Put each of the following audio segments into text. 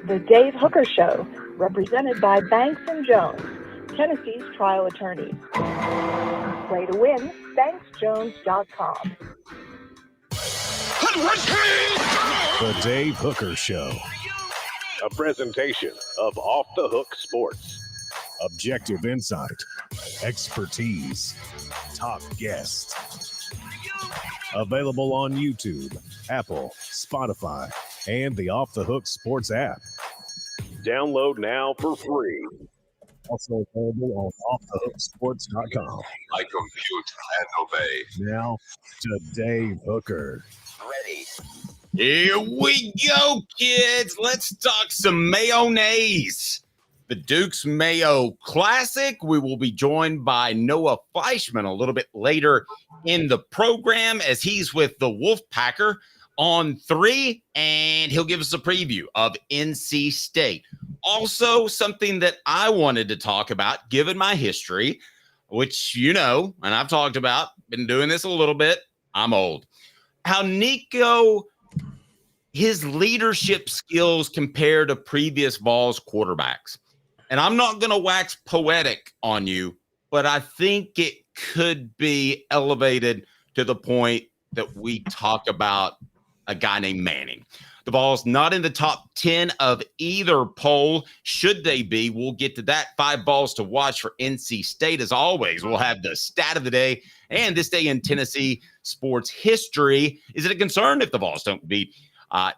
The Dave Hooker Show, represented by Banks & Jones, Tennessee's trial attorney. Play to win, banksjones.com. The Dave Hooker Show. A presentation of Off the Hook Sports. Objective insight, expertise, top guests. Available on YouTube, Apple, Spotify, and the Off the Hook Sports app. Download now for free. Also available on offthehooksports.com. I compute and obey. Now to Dave Hooker. Ready. Here we go, kids. Let's talk some mayonnaise. The Duke's Mayo Classic. We will be joined by Noah Fleischman a little bit later in the program as he's with the Wolfpacker on 3, and he'll give us a preview of NC State. Also, something that I wanted to talk about, given my history, which you know, and I've talked about, been doing this a little bit. I'm old. How Nico, his leadership skills compared to previous Vols quarterbacks. And I'm not going to wax poetic on you, but I think it could be elevated to the point that we talk about a guy named Manning. The Vols not in the top 10 of either poll. Should they be? We'll get to that. 5 balls to watch for NC State. As always, we'll have the stat of the day and this day in Tennessee sports history. Is it a concern if the Vols don't beat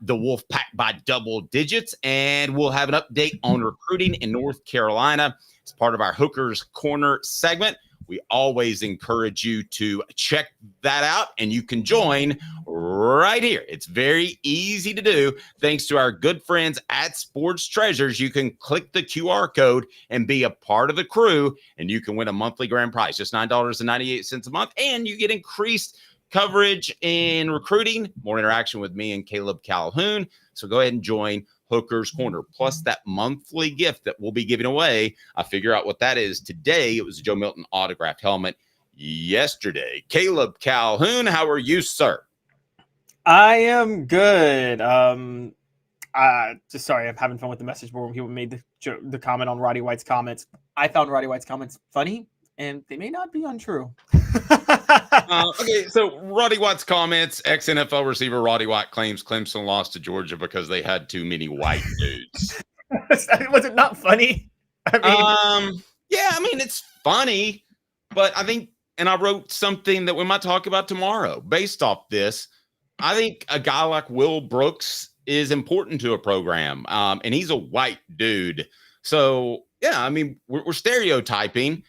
the Wolfpack by double digits? And we'll have an update on recruiting in North Carolina as part of our Hookers Corner segment. We always encourage you to check that out, and you can join right here. It's very easy to do. Thanks to our good friends at Sports Treasures, you can click the QR code and be a part of the crew, and you can win a monthly grand prize, just $9.98 a month, and you get increased coverage in recruiting, more interaction with me and Caleb Calhoun. So go ahead and join Hooker's Corner, plus that monthly gift that we'll be giving away. I figure out what that is today. It was a Joe Milton autographed helmet yesterday. Caleb Calhoun, how are you, sir? I am good. Just sorry, I'm having fun with the message board. He made the comment on Roddy White's comments. I found Roddy White's comments funny, and they may not be untrue. Okay, so Roddy White's comments, ex-NFL receiver Roddy White claims Clemson lost to Georgia because they had too many white dudes. Was it not funny? Yeah, I mean, it's funny, but I think, and I wrote something that we might talk about tomorrow based off this. I think a guy like Will Brooks is important to a program, and he's a white dude. So, yeah, I mean, we're stereotyping.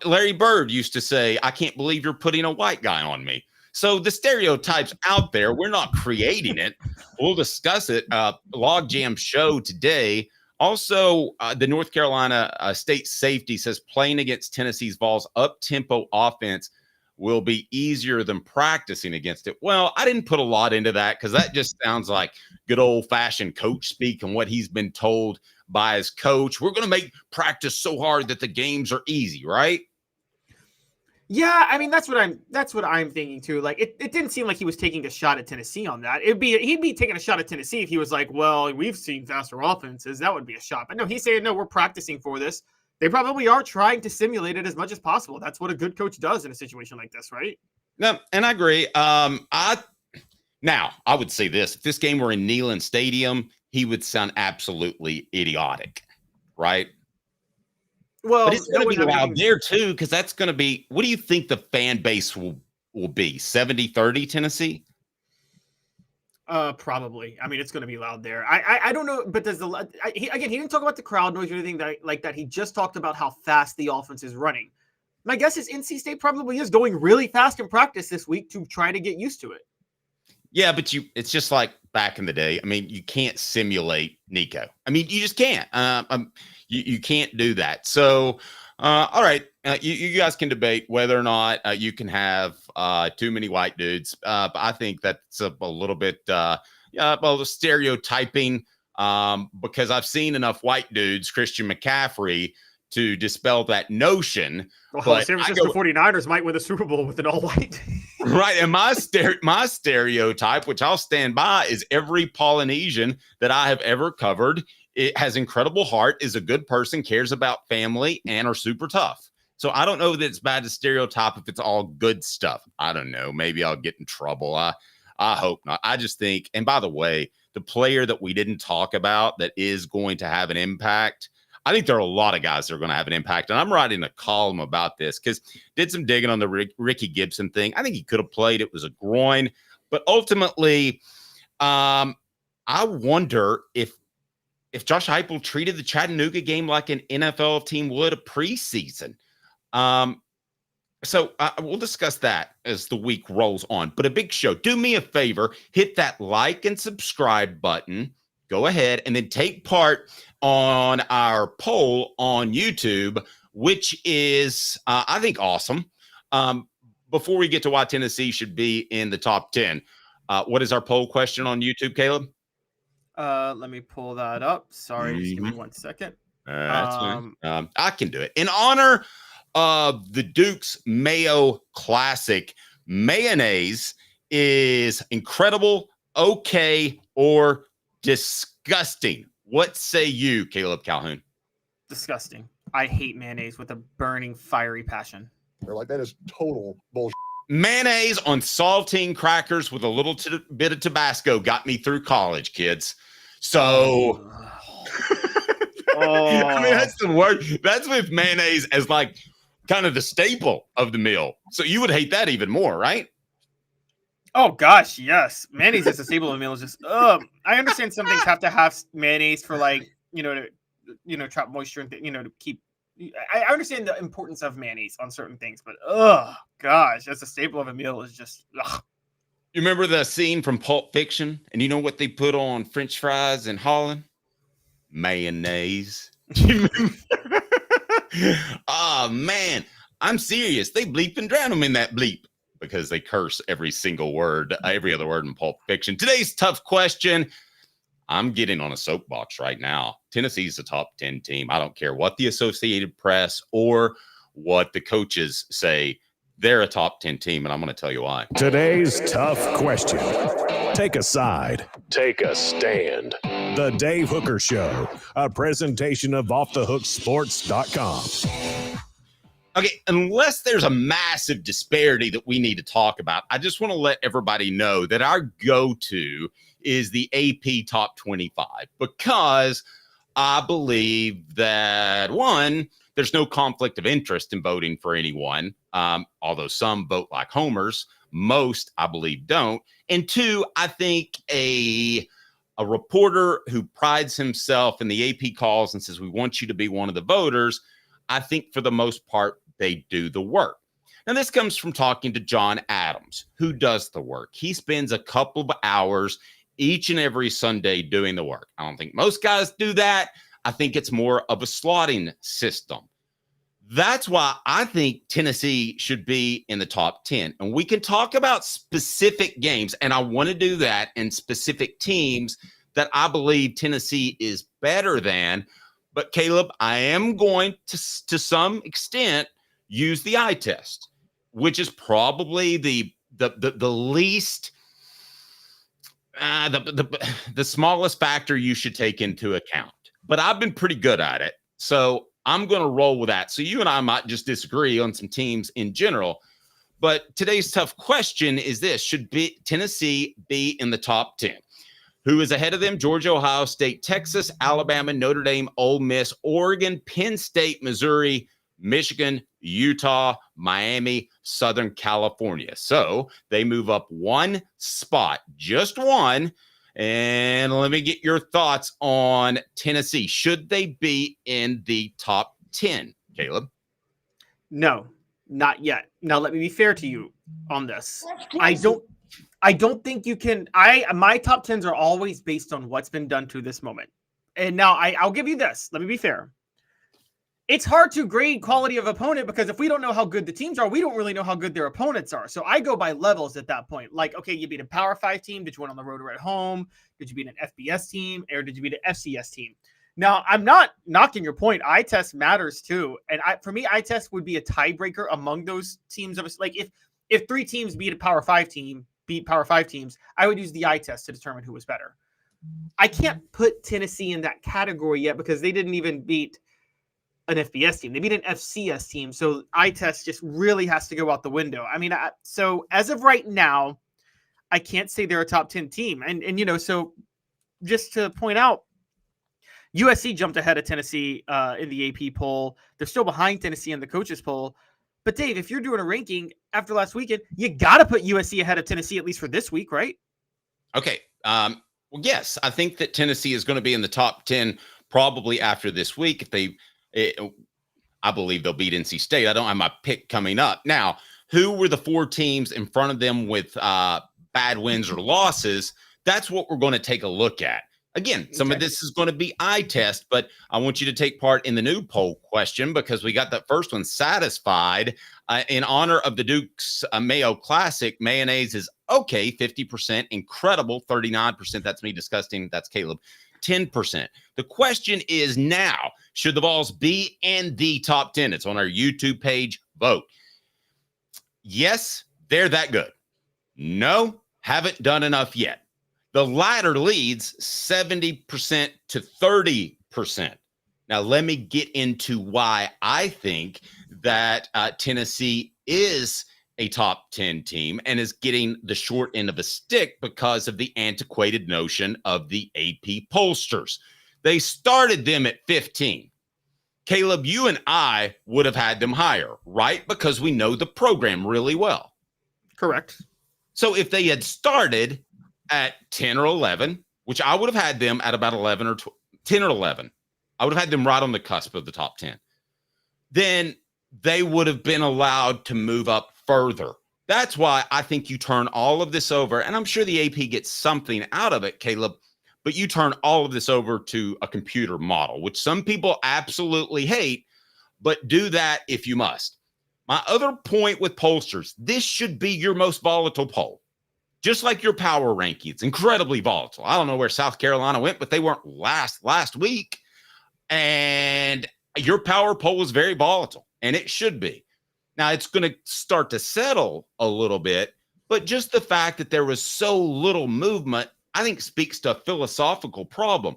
Larry Bird used to say, I can't believe you're putting a white guy on me. So the stereotype's out there. We're not creating it. We'll discuss it. Logjam show today. Also, the North Carolina State safety says playing against Tennessee's Vols up-tempo offense will be easier than practicing against it. Well, I didn't put a lot into that because that just sounds like good old-fashioned coach speak and what he's been told by his coach. We're going to make practice so hard that the games are easy, right? Yeah, I mean that's what I'm thinking too. Like it didn't seem like he was taking a shot at Tennessee on that. He'd be taking a shot at Tennessee if he was like, well, we've seen faster offenses. That would be a shot. But no, he's saying no, we're practicing for this. They probably are trying to simulate it as much as possible. That's what a good coach does in a situation like this, right? No, and I agree. I would say this: if this game were in Neyland Stadium, he would sound absolutely idiotic, right? Well, but it's going to be loud there too, because that's going to be. What do you think the fan base will be? 70-30 Tennessee? Probably. I mean, it's going to be loud there. I don't know, but does he didn't talk about the crowd noise or anything like that. He just talked about how fast the offense is running. My guess is NC State probably is going really fast in practice this week to try to get used to it. Yeah, but it's just like back in the day. I mean, you can't simulate Nico. I mean, you just can't. You can't do that. So, all right, you guys can debate whether or not you can have too many white dudes. But I think that's a little bit stereotyping because I've seen enough white dudes, Christian McCaffrey, to dispel that notion. Well, but San Francisco 49ers might win the Super Bowl with an all-white. Right, and my stereotype, which I'll stand by, is every Polynesian that I have ever covered It has incredible heart, is a good person, cares about family, and are super tough. So I don't know that it's bad to stereotype if it's all good stuff. I don't know. Maybe I'll get in trouble. I hope not. I just think, and by the way, the player that we didn't talk about that is going to have an impact, I think there are a lot of guys that are going to have an impact. And I'm writing a column about this because did some digging on the Ricky Gibson thing. I think he could have played. It was a groin. But ultimately, I wonder if Josh Heupel treated the Chattanooga game like an NFL team would a preseason. So we'll discuss that as the week rolls on. But a big show. Do me a favor, hit that like and subscribe button. Go ahead and then take part on our poll on YouTube, which is, I think, awesome. Before we get to why Tennessee should be in the top 10, what is our poll question on YouTube, Caleb? Let me pull that up. Sorry, just give me 1 second. I can do it. In honor of the Duke's Mayo Classic, mayonnaise is incredible, okay, or disgusting. What say you, Caleb Calhoun? Disgusting. I hate mayonnaise with a burning, fiery passion. They're like, that is total bullshit. Mayonnaise on saltine crackers with a little bit of Tabasco got me through college, kids. So, I mean, that's the word. That's with mayonnaise as like kind of the staple of the meal. So you would hate that even more, right? Oh gosh, yes. Mayonnaise is a staple of the meal. Is just, I understand some things have to have mayonnaise for like, to trap moisture and to keep. I understand the importance of mayonnaise on certain things, but gosh, that's a staple of a meal is just. Ugh. You remember the scene from Pulp Fiction? And you know what they put on French fries in Holland? Mayonnaise. Oh, man. I'm serious. They bleep and drown them in that bleep because they curse every single word, every other word in Pulp Fiction. Today's tough question. I'm getting on a soapbox right now. Tennessee's a top 10 team. I don't care what the Associated Press or what the coaches say. They're a top 10 team, and I'm going to tell you why. Today's tough question. Take a side. Take a stand. The Dave Hooker Show, a presentation of offthehooksports.com. Okay, unless there's a massive disparity that we need to talk about, I just want to let everybody know that our go-to is the AP Top 25 because I believe that, one, there's no conflict of interest in voting for anyone, although some vote like homers. Most, I believe, don't. And two, I think a reporter who prides himself in the AP calls and says, we want you to be one of the voters, I think for the most part, they do the work. Now, this comes from talking to John Adams, who does the work. He spends a couple of hours each and every Sunday doing the work. I don't think most guys do that. I think it's more of a slotting system. That's why I think Tennessee should be in the top 10. And we can talk about specific games, and I want to do that in specific teams that I believe Tennessee is better than. But, Caleb, I am going to some extent, use the eye test, which is probably the least the smallest factor you should take into account. But I've been pretty good at it. So I'm going to roll with that. So you and I might just disagree on some teams in general. But today's tough question is this. Should Tennessee be in the top 10? Who is ahead of them? Georgia, Ohio State, Texas, Alabama, Notre Dame, Ole Miss, Oregon, Penn State, Missouri, Michigan, Utah, Miami, Southern California. So they move up one spot, just one. And let me get your thoughts on Tennessee. Should they be in the top 10, Caleb? No, not yet. Now, let me be fair to you on this. I don't think you can. My top 10s are always based on what's been done to this moment. And now I'll give you this. Let me be fair. It's hard to grade quality of opponent because if we don't know how good the teams are, we don't really know how good their opponents are. So I go by levels at that point. Like, okay, you beat a Power 5 team. Did you win on the road or at home? Did you beat an FBS team? Or did you beat an FCS team? Now, I'm not knocking your point. Eye test matters too. And for me, eye test would be a tiebreaker among those teams. Like if 3 teams beat Power 5 teams, I would use the eye test to determine who was better. I can't put Tennessee in that category yet because they didn't even beat an FBS team. They beat an FCS team. So eye test just really has to go out the window. I mean, so as of right now, I can't say they're a top 10 team. And so just to point out, USC jumped ahead of Tennessee in the AP poll. They're still behind Tennessee in the coaches poll. But Dave, if you're doing a ranking after last weekend, you got to put USC ahead of Tennessee, at least for this week, right? Okay. Well, yes, I think that Tennessee is going to be in the top 10 probably after this week. I believe they'll beat NC State. I don't have my pick coming up. Now, who were the 4 teams in front of them with bad wins or losses? That's what we're going to take a look at. Again, some of this is going to be eye test, but I want you to take part in the new poll question because we got that first one satisfied. In honor of the Duke's Mayo Classic, mayonnaise is okay, 50%, incredible, 39%. That's me disgusting. That's Caleb, 10%. The question is now, should the Vols be in the top 10? It's on our YouTube page. Vote. Yes, they're that good. No, haven't done enough yet. The latter leads 70% to 30%. Now, let me get into why I think that Tennessee is a top 10 team and is getting the short end of a stick because of the antiquated notion of the AP pollsters. They started them at 15. Caleb, you and I would have had them higher, right? Because we know the program really well. Correct. So if they had started at 10 or 11, which I would have had them at about 11 or 10 or 11, I would have had them right on the cusp of the top 10. Then they would have been allowed to move up further. That's why I think you turn all of this over, and I'm sure the AP gets something out of it, Caleb, but you turn all of this over to a computer model, which some people absolutely hate, but do that if you must. My other point with pollsters, this should be your most volatile poll. Just like your power ranking, it's incredibly volatile. I don't know where South Carolina went, but they weren't last week. And your power poll was very volatile, and it should be. Now, it's going to start to settle a little bit, but just the fact that there was so little movement, I think speaks to a philosophical problem.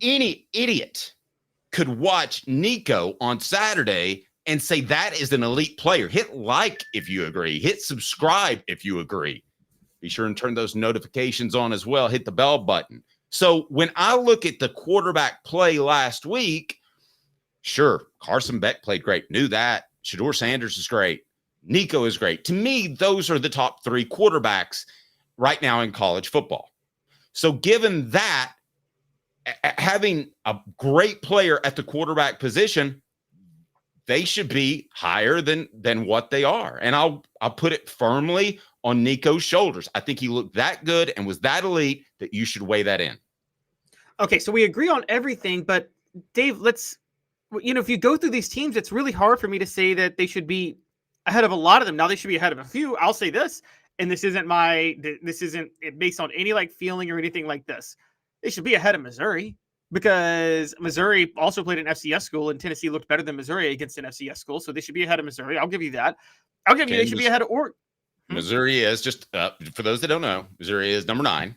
Any idiot could watch Nico on Saturday and say that is an elite player. Hit like if you agree. Hit subscribe if you agree. Be sure and turn those notifications on as well. Hit the bell button. So when I look at the quarterback play last week, sure, Carson Beck played great. Knew that. Shedeur Sanders is great. Nico is great. To me, those are the top 3 quarterbacks right now in college football. So given that, having a great player at the quarterback position, they should be higher than what they are. And I'll put it firmly on Nico's shoulders. I think he looked that good and was that elite that you should weigh that in. Okay, so we agree on everything, but Dave, if you go through these teams, it's really hard for me to say that they should be ahead of a lot of them. Now they should be ahead of a few. I'll say this, and this isn't based on any feeling or anything like this. They should be ahead of Missouri because Missouri also played an FCS school and Tennessee looked better than Missouri against an FCS school. So they should be ahead of Missouri. I'll give you that. I'll give you they should be ahead of Oregon. Missouri is just, for those that don't know, Missouri is number 9.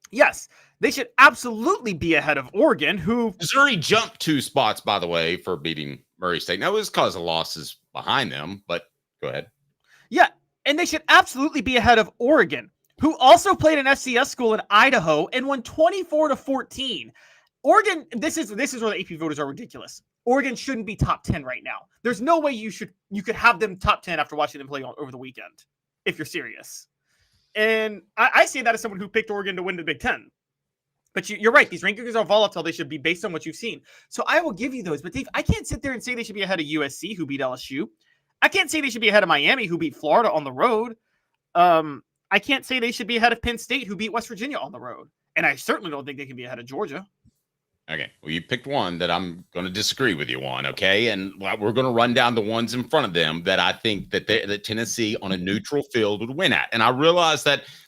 Yes, they should absolutely be ahead of Oregon, who... Missouri jumped 2 spots, by the way, for beating Murray State. Now, it was because of losses behind them, but go ahead. Yeah, and they should absolutely be ahead of Oregon, who also played an FCS school in Idaho and won 24-14. Oregon, this is where the AP voters are ridiculous. Oregon shouldn't be top 10 right now. There's no way you could have them top 10 after watching them play over the weekend, if you're serious. And I say that as someone who picked Oregon to win the Big Ten. But you're right. These rankings are volatile. They should be based on what you've seen. So I will give you those. But Dave, I can't sit there and say they should be ahead of USC, who beat LSU. I can't say they should be ahead of Miami, who beat Florida on the road. I can't say they should be ahead of Penn State, who beat West Virginia on the road. And I certainly don't think they can be ahead of Georgia. Okay, well, you picked one that I'm going to disagree with you on, okay? And we're going to run down the ones in front of them that I think that Tennessee on a neutral field would win at. And I realize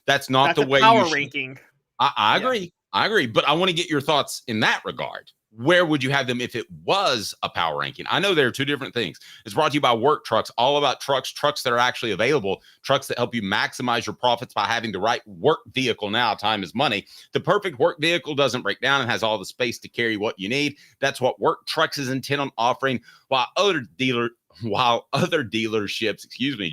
that's not the way power ranking. I agree. Yeah. I agree, but I want to get your thoughts in that regard. where would you have them if it was a power ranking? I know there are two different things. It's brought to you by Work Trucks, all about trucks that are actually available, trucks that help you maximize your profits by having the right work vehicle now. Time is money. The perfect work vehicle doesn't break down and has all the space to carry what you need. That's what Work Trucks is intent on offering, while other dealerships,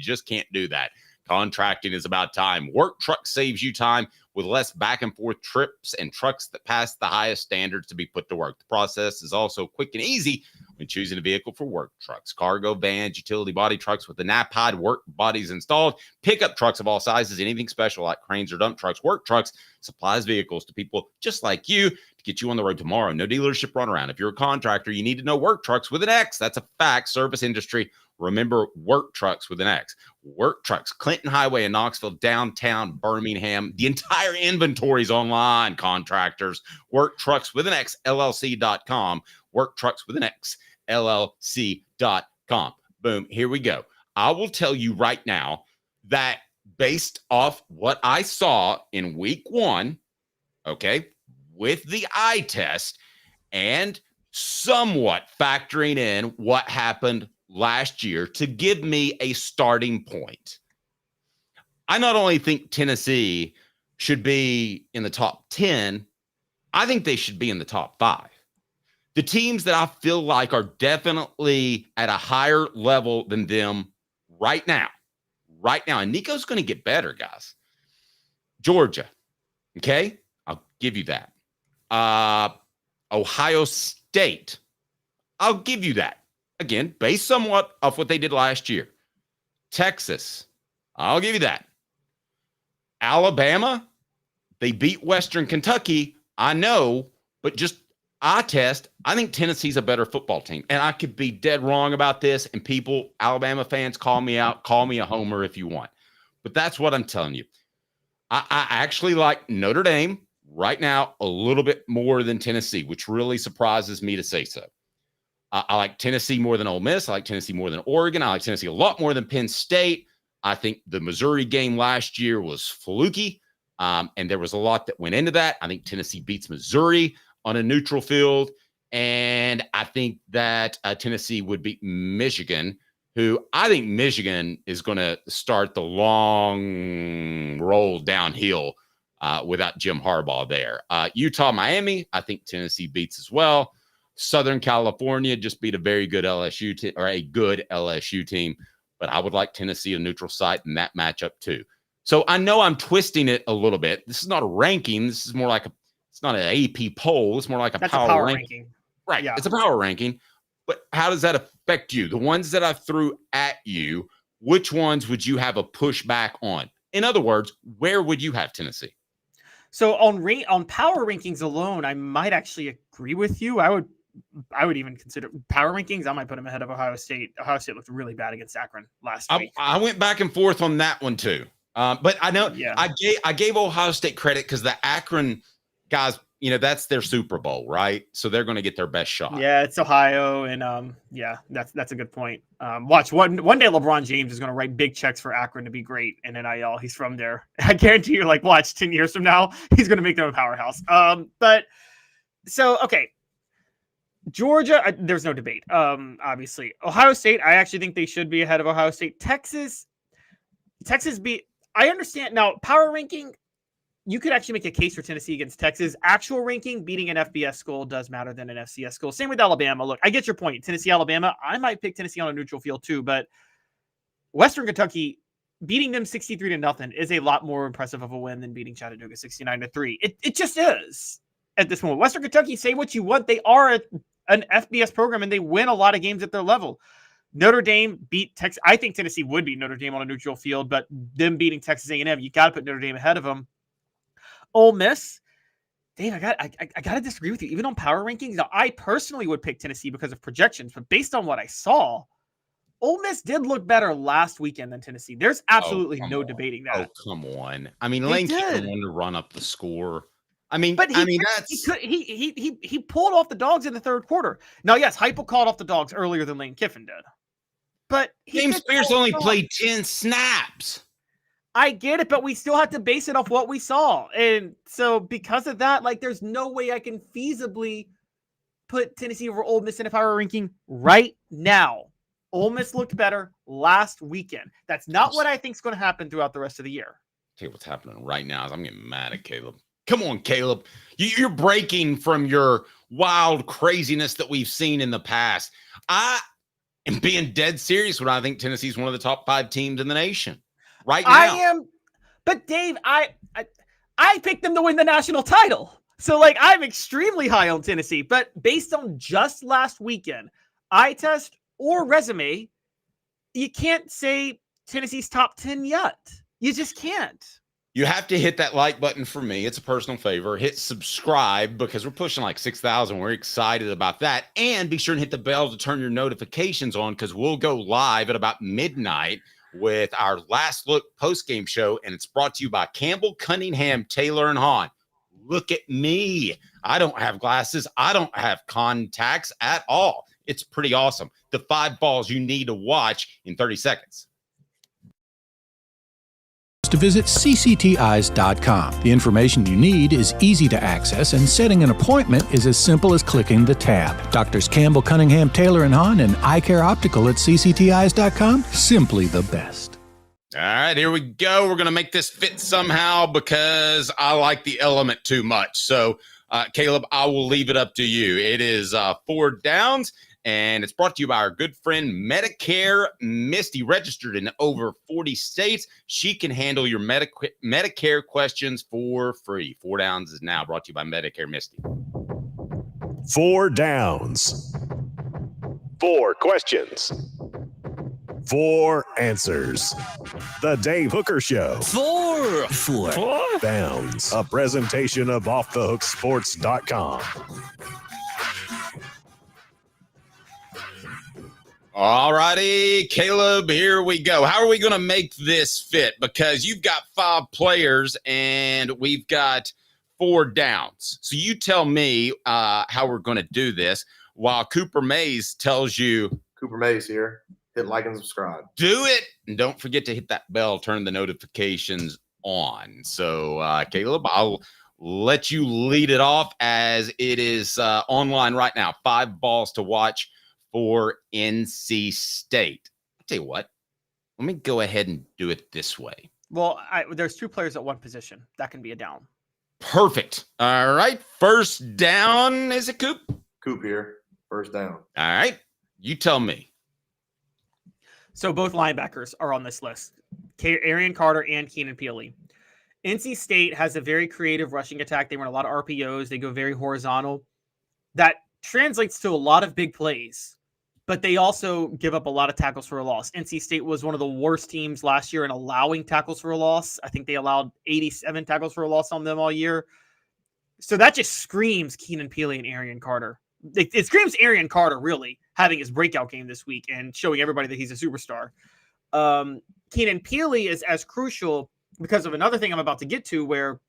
just can't do that. Contracting is about time. Work Trucks saves you time with less back and forth trips and trucks that pass the highest standards to be put to work. The process is also quick and easy when choosing a vehicle for work trucks, cargo vans, utility body trucks with the NAPOD work bodies installed, pickup trucks of all sizes, anything special like cranes or dump trucks. Work Trucks supplies vehicles to people just like you to get you on the road tomorrow. No dealership runaround. If you're a contractor, you need to know Work Trucks with an X. That's a fact. Service industry. Remember Work Trucks with an X. Work Trucks, Clinton Highway in Knoxville, downtown Birmingham. The entire inventory is online, contractors. Work Trucks with an X, LLC.com. Work Trucks with an X, LLC.com. Boom, here we go. I will tell you right now that based off what I saw in week 1, okay, with the eye test and somewhat factoring in what happened last year to give me a starting point. I not only think Tennessee should be in the top 10, I think they should be in the top 5. The teams that I feel like are definitely at a higher level than them right now, and Nico's going to get better, guys. Georgia, okay? I'll give you that. Ohio State, I'll give you that. Again, based somewhat off what they did last year. Texas, I'll give you that. Alabama, they beat Western Kentucky, I know, but just eye test, I think Tennessee's a better football team. And I could be dead wrong about this, and people, Alabama fans, call me out, call me a homer if you want. But that's what I'm telling you. I actually like Notre Dame right now a little bit more than Tennessee, which really surprises me to say so. I like Tennessee more than Ole Miss. I like Tennessee more than Oregon. I like Tennessee a lot more than Penn State. I think the Missouri game last year was fluky, and there was a lot that went into that. I think Tennessee beats Missouri on a neutral field, and I think that Tennessee would beat Michigan, who I think Michigan is going to start the long roll downhill without Jim Harbaugh there. Utah, Miami, I think Tennessee beats as well. Southern California just beat a very good LSU team, or a good LSU team, but I would like Tennessee a neutral site in that matchup too. So I know I'm twisting it a little bit. This is not a ranking. This is more like it's not an AP poll. It's more like a power ranking. Right. Yeah. It's a power ranking. But how does that affect you? The ones that I threw at you, which ones would you have a pushback on? In other words, where would you have Tennessee? So on power rankings alone, I might actually agree with you. I would even consider power rankings. I might put them ahead of Ohio State. Ohio State looked really bad against Akron last week. I went back and forth on that one too. But I know I gave Ohio State credit because the Akron guys, that's their Super Bowl, right? So they're going to get their best shot. Yeah, it's Ohio, and that's a good point. Watch one day LeBron James is going to write big checks for Akron to be great in NIL. He's from there. I guarantee you, watch 10 years from now, he's going to make them a powerhouse. Okay. Georgia, there's no debate. Obviously, Ohio State, I actually think they should be ahead of Ohio State. Texas I understand now. Power ranking, you could actually make a case for Tennessee against Texas. Actual ranking, beating an FBS school does matter than an FCS school. Same with Alabama. Look, I get your point. Tennessee, Alabama, I might pick Tennessee on a neutral field too, but Western Kentucky beating them 63-0 is a lot more impressive of a win than beating Chattanooga 69-3. It just is at this moment. Western Kentucky, say what you want, they are an FBS program and they win a lot of games at their level. Notre Dame beat Texas. I think Tennessee would beat Notre Dame on a neutral field, but them beating Texas A&M, you got to put Notre Dame ahead of them. Ole Miss, Dave, I got to disagree with you. Even on power rankings, now I personally would pick Tennessee because of projections, but based on what I saw, Ole Miss did look better last weekend than Tennessee. There's absolutely no debating that. Oh, come on. I mean, Lane Kiffin wanted to run up the score. He pulled off the dogs in the third quarter. Now, yes, Heupel called off the dogs earlier than Lane Kiffin did. But James Spears only played 10 snaps. I get it, but we still have to base it off what we saw. And so because of that, there's no way I can feasibly put Tennessee over Ole Miss in a power ranking right now. Ole Miss looked better last weekend. That's not what I think is going to happen throughout the rest of the year. Tell you what's happening right now is I'm getting mad at Caleb. Come on, Caleb. You're breaking from your wild craziness that we've seen in the past. I am being dead serious when I think Tennessee's one of the top 5 teams in the nation right now. I am, but Dave, I picked them to win the national title. So, like, I'm extremely high on Tennessee. But based on just last weekend, eye test or resume, you can't say Tennessee's top 10 yet. You just can't. You have to hit that like button for me. It's a personal favor. Hit subscribe because we're pushing like 6,000. We're excited about that. And be sure and hit the bell to turn your notifications on because we'll go live at about midnight with our last look post-game show. And it's brought to you by Campbell, Cunningham, Taylor, and Hahn. Look at me. I don't have glasses. I don't have contacts at all. It's pretty awesome. The 5 balls you need to watch in 30 seconds. To visit cctis.com. The information you need is easy to access, and setting an appointment is as simple as clicking the tab. Doctors Campbell, Cunningham, Taylor, and Hahn, and Eye Care Optical at cctis.com. Simply the best. All right, here we go. We're going to make this fit somehow because I like the element too much. So, Caleb, I will leave it up to you. It is 4 downs. And it's brought to you by our good friend Medicare Misty, registered in over 40 states. She can handle your Medicare questions for free. 4 downs is now brought to you by Medicare Misty. 4 downs. 4 questions. 4 answers. The Dave Hooker Show. 4 downs. A presentation of offthehooksports.com. All righty, Caleb, here we go. How are we going to make this fit? Because you've got 5 players and we've got 4 downs. So you tell me how we're going to do this while Cooper Mays tells you. Cooper Mays here. Hit like and subscribe. Do it. And don't forget to hit that bell, turn the notifications on. So, Caleb, I'll let you lead it off as it is online right now. 5 balls to watch for NC State. I'll tell you what, let me go ahead and do it this way. Well, there's 2 players at one position. That can be a down. Perfect. All right. First down. Is it Coop? Coop here. First down. All right. You tell me. So both linebackers are on this list. Arian Carter and Keenan Peely. NC State has a very creative rushing attack. They run a lot of RPOs. They go very horizontal. That translates to a lot of big plays, but they also give up a lot of tackles for a loss. NC State was one of the worst teams last year in allowing tackles for a loss. I think they allowed 87 tackles for a loss on them all year. So that just screams Keenan Peely and Arian Carter. It screams Arian Carter really having his breakout game this week and showing everybody that he's a superstar. Keenan Peely is as crucial because of another thing I'm about to get to, where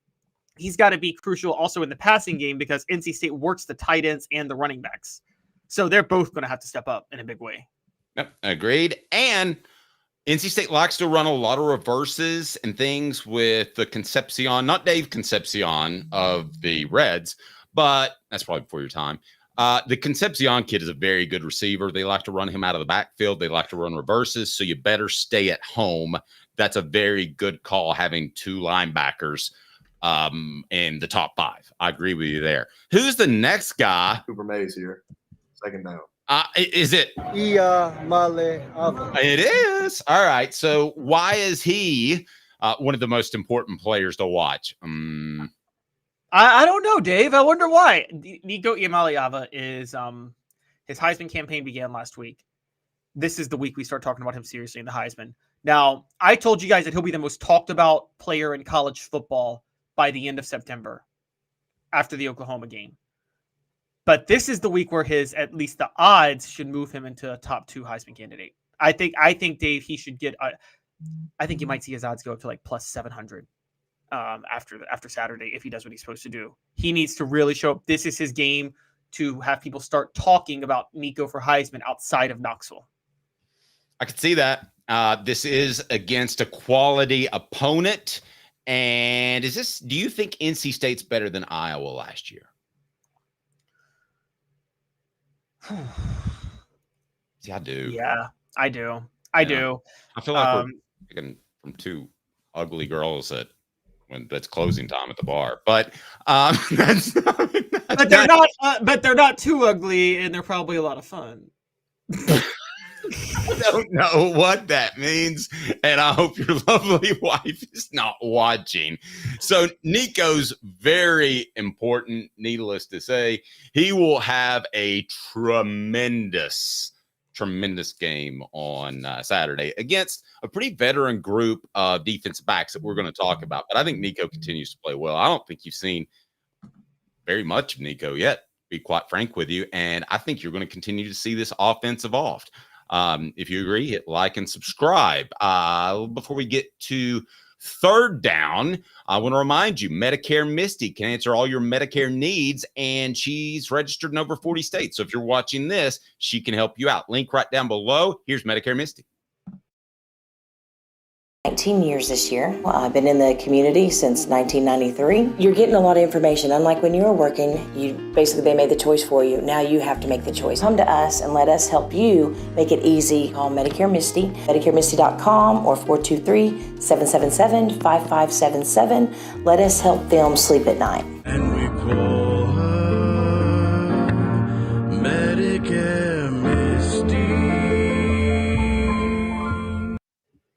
he's got to be crucial also in the passing game because NC State works the tight ends and the running backs. So they're both going to have to step up in a big way. Yep, agreed. And NC State likes to run a lot of reverses and things with the Concepcion, not Dave Concepcion of the Reds, but that's probably before your time. The Concepcion kid is a very good receiver. They like to run him out of the backfield. They like to run reverses, so you better stay at home. That's a very good call, having 2 linebackers in the top 5. I agree with you there. Who's the next guy? Cooper Mays here. Second down. Is it? It is. All right. So why is he one of the most important players to watch? I don't know, Dave. I wonder why. Nico Iamaleava is his Heisman campaign began last week. This is the week we start talking about him seriously in the Heisman. Now, I told you guys that he'll be the most talked about player in college football by the end of September after the Oklahoma game. But this is the week where at least the odds should move him into a top 2 Heisman candidate. I think Dave, he should get, I think you might see his odds go up to like plus 700 after Saturday if he does what he's supposed to do. He needs to really show up. This is his game to have people start talking about Nico for Heisman outside of Knoxville. I could see that. This is against a quality opponent. And do you think NC State's better than Iowa last year? See, I do. Yeah, I do. I do. I feel like we're picking from two ugly girls that's closing time at the bar, but that's but they're not too ugly, and they're probably a lot of fun. I don't know what that means, and I hope your lovely wife is not watching. So Nico's very important, needless to say. He will have a tremendous game on Saturday against a pretty veteran group of defensive backs that we're going to talk about. But I think Nico continues to play well. I don't think you've seen very much of Nico yet, to be quite frank with you, and I think you're going to continue to see this offense evolved. If you agree, hit like and subscribe. Before we get to third down, I want to remind you, Medicare Misty can answer all your Medicare needs, and she's registered in over 40 states. So if you're watching this, she can help you out. Link right down below. Here's Medicare Misty. 19 years this year. I've been in the community since 1993. You're getting a lot of information. Unlike when you were working, they made the choice for you. Now you have to make the choice. Come to us and let us help you make it easy. Call Medicare Misty, MedicareMisty.com or 423-777-5577. Let us help them sleep at night. And we call her Medicare Misty.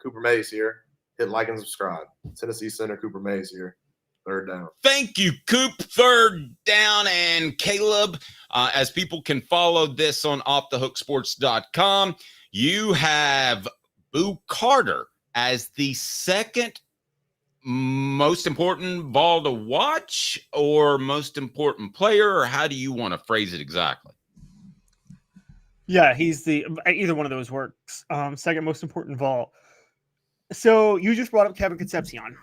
Cooper Mays here. Hit like and subscribe. Tennessee Center, Cooper Mays here. Third down. Thank you, Coop. Third down, and Caleb, as people can follow this on offthehooksports.com, you have Boo Carter as the second most important ball to watch or most important player, or how do you want to phrase it exactly? Yeah, he's either one of those works. Second most important ball. So you just brought up Kevin Concepcion.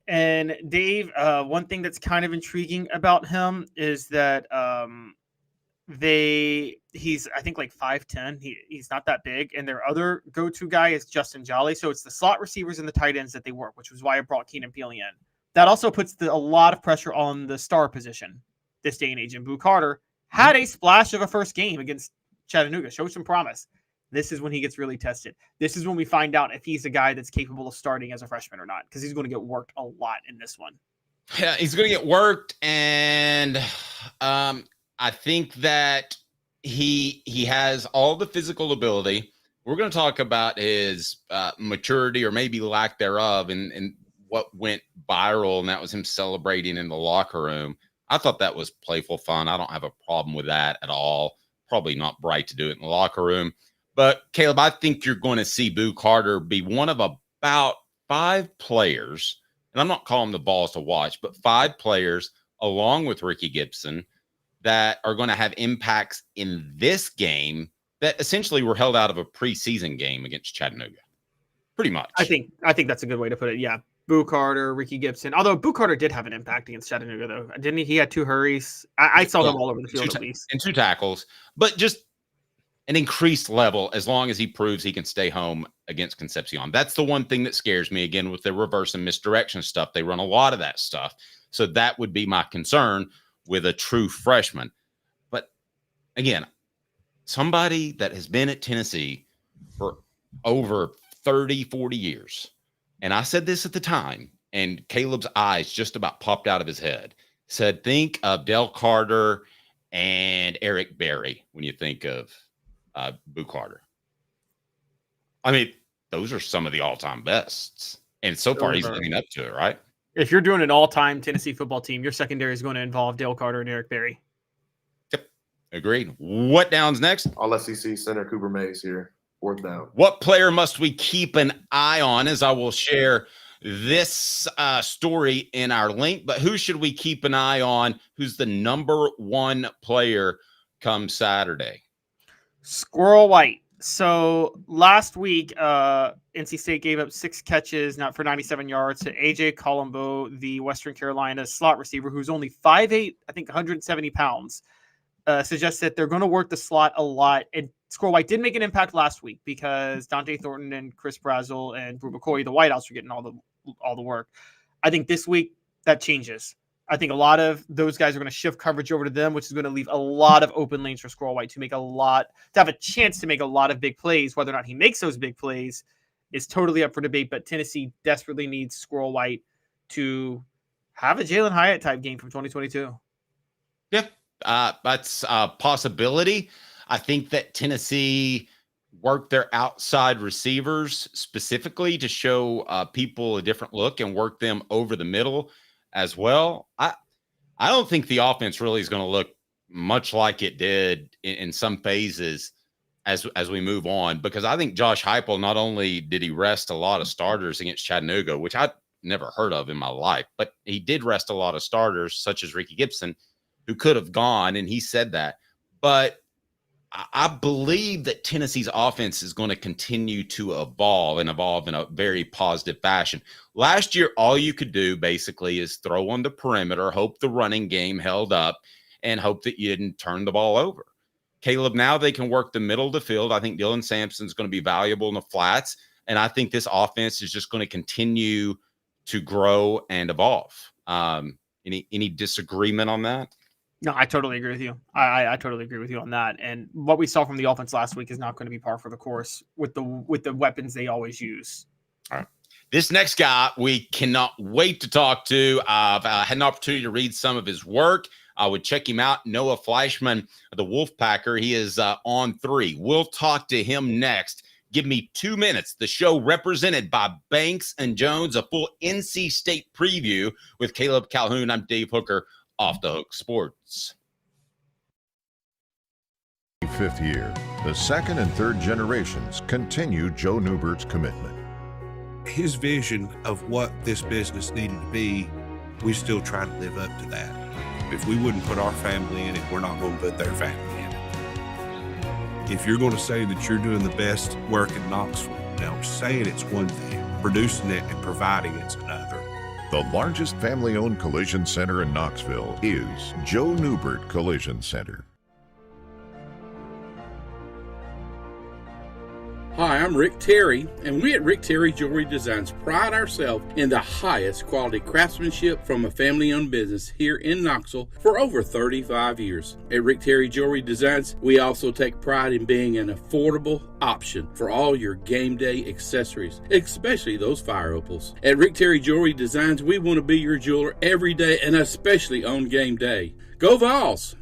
And Dave, one thing that's kind of intriguing about him is that he's I think like 5'10". He's not that big. And their other go-to guy is Justin Jolly. So it's the slot receivers and the tight ends that they work, which was why I brought Keenan Peely in. That also puts a lot of pressure on the star position this day and age. And Boo Carter had a splash of a first game against Chattanooga, showed some promise. This is when he gets really tested. This is when we find out if he's a guy that's capable of starting as a freshman or not, because he's going to get worked a lot in this one. Yeah, he's going to get worked, and I think that he has all the physical ability. We're going to talk about his maturity or maybe lack thereof and what went viral, and that was him celebrating in the locker room. I thought that was playful fun. I don't have a problem with that at all. Probably not bright to do it in the locker room. But, Caleb, I think you're going to see Boo Carter be one of about 5 players, and I'm not calling the balls to watch, but 5 players, along with Ricky Gibson, that are going to have impacts in this game that essentially were held out of a preseason game against Chattanooga. Pretty much. I think that's a good way to put it, yeah. Boo Carter, Ricky Gibson. Although Boo Carter did have an impact against Chattanooga, though. Didn't he? He had 2 hurries. I saw him all over the field at least. And 2 tackles. But just an increased level as long as he proves he can stay home against Concepcion. That's the one thing that scares me, again, with the reverse and misdirection stuff. They run a lot of that stuff. So that would be my concern with a true freshman. But again, somebody that has been at Tennessee for over 30, 40 years. And I said this at the time, and Caleb's eyes just about popped out of his head. Said, think of Del Carter and Eric Berry when you think of Boo Carter. I mean, those are some of the all-time bests. And so far, he's living up to it, right? If you're doing an all-time Tennessee football team, your secondary is going to involve Dale Carter and Eric Berry. Yep. Agreed. What down's next? All SEC Center, Cooper Mays here. Fourth down. What player must we keep an eye on? As I will share this story in our link, but who should we keep an eye on? Who's the number 1 player come Saturday? Squirrel White. So last week, NC State gave up 6 catches, not for 97 yards, to AJ Colombo, the Western Carolina slot receiver, who's only 5'8", I think 170 pounds. Suggests that they're going to work the slot a lot. And Squirrel White did make an impact last week because Dante Thornton and Chris Brazel and Brew McCoy, the wideouts, were getting all the work. I think this week that changes. I think a lot of those guys are going to shift coverage over to them, which is going to leave a lot of open lanes for Squirrel White to have a chance to make a lot of big plays. Whether or not he makes those big plays is totally up for debate, but Tennessee desperately needs Squirrel White to have a Jalen Hyatt type game from 2022. Yeah, that's a possibility. I think that Tennessee work their outside receivers specifically to show people a different look and work them over the middle as well. I don't think the offense really is going to look much like it did in some phases as we move on, because I think Josh Heupel, not only did he rest a lot of starters against Chattanooga, which I'd never heard of in my life, but he did rest a lot of starters such as Ricky Gibson, who could have gone, and he said that. But I believe that Tennessee's offense is going to continue to evolve in a very positive fashion. Last year, all you could do basically is throw on the perimeter, hope the running game held up, and hope that you didn't turn the ball over. Caleb, now they can work the middle of the field. I think Dylan Sampson's going to be valuable in the flats, and I think this offense is just going to continue to grow and evolve. Any disagreement on that? No, I totally agree with you. I totally agree with you on that. And what we saw from the offense last week is not going to be par for the course with the weapons they always use. All right. This next guy we cannot wait to talk to. I've had an opportunity to read some of his work. I would check him out. Noah Fleischman, the Wolfpacker. He is on 3. We'll talk to him next. Give me 2 minutes. The show represented by Banks and Jones, a full NC State preview with Caleb Calhoun. I'm Dave Hooker. Off the Hook Sports. 5th year, the second and third generations continue Joe Neubert's commitment. His vision of what this business needed to be, we still try to live up to that. If we wouldn't put our family in it, we're not going to put their family in it. If you're going to say that you're doing the best work in Knoxville, now saying it's one thing, producing it and providing it's another. The largest family-owned collision center in Knoxville is Joe Neubert Collision Center. Hi, I'm Rick Terry, and we at Rick Terry Jewelry Designs pride ourselves in the highest quality craftsmanship from a family-owned business here in Knoxville for over 35 years. At Rick Terry Jewelry Designs, we also take pride in being an affordable option for all your game day accessories, especially those fire opals. At Rick Terry Jewelry Designs, we want to be your jeweler every day and especially on game day. Go Vols!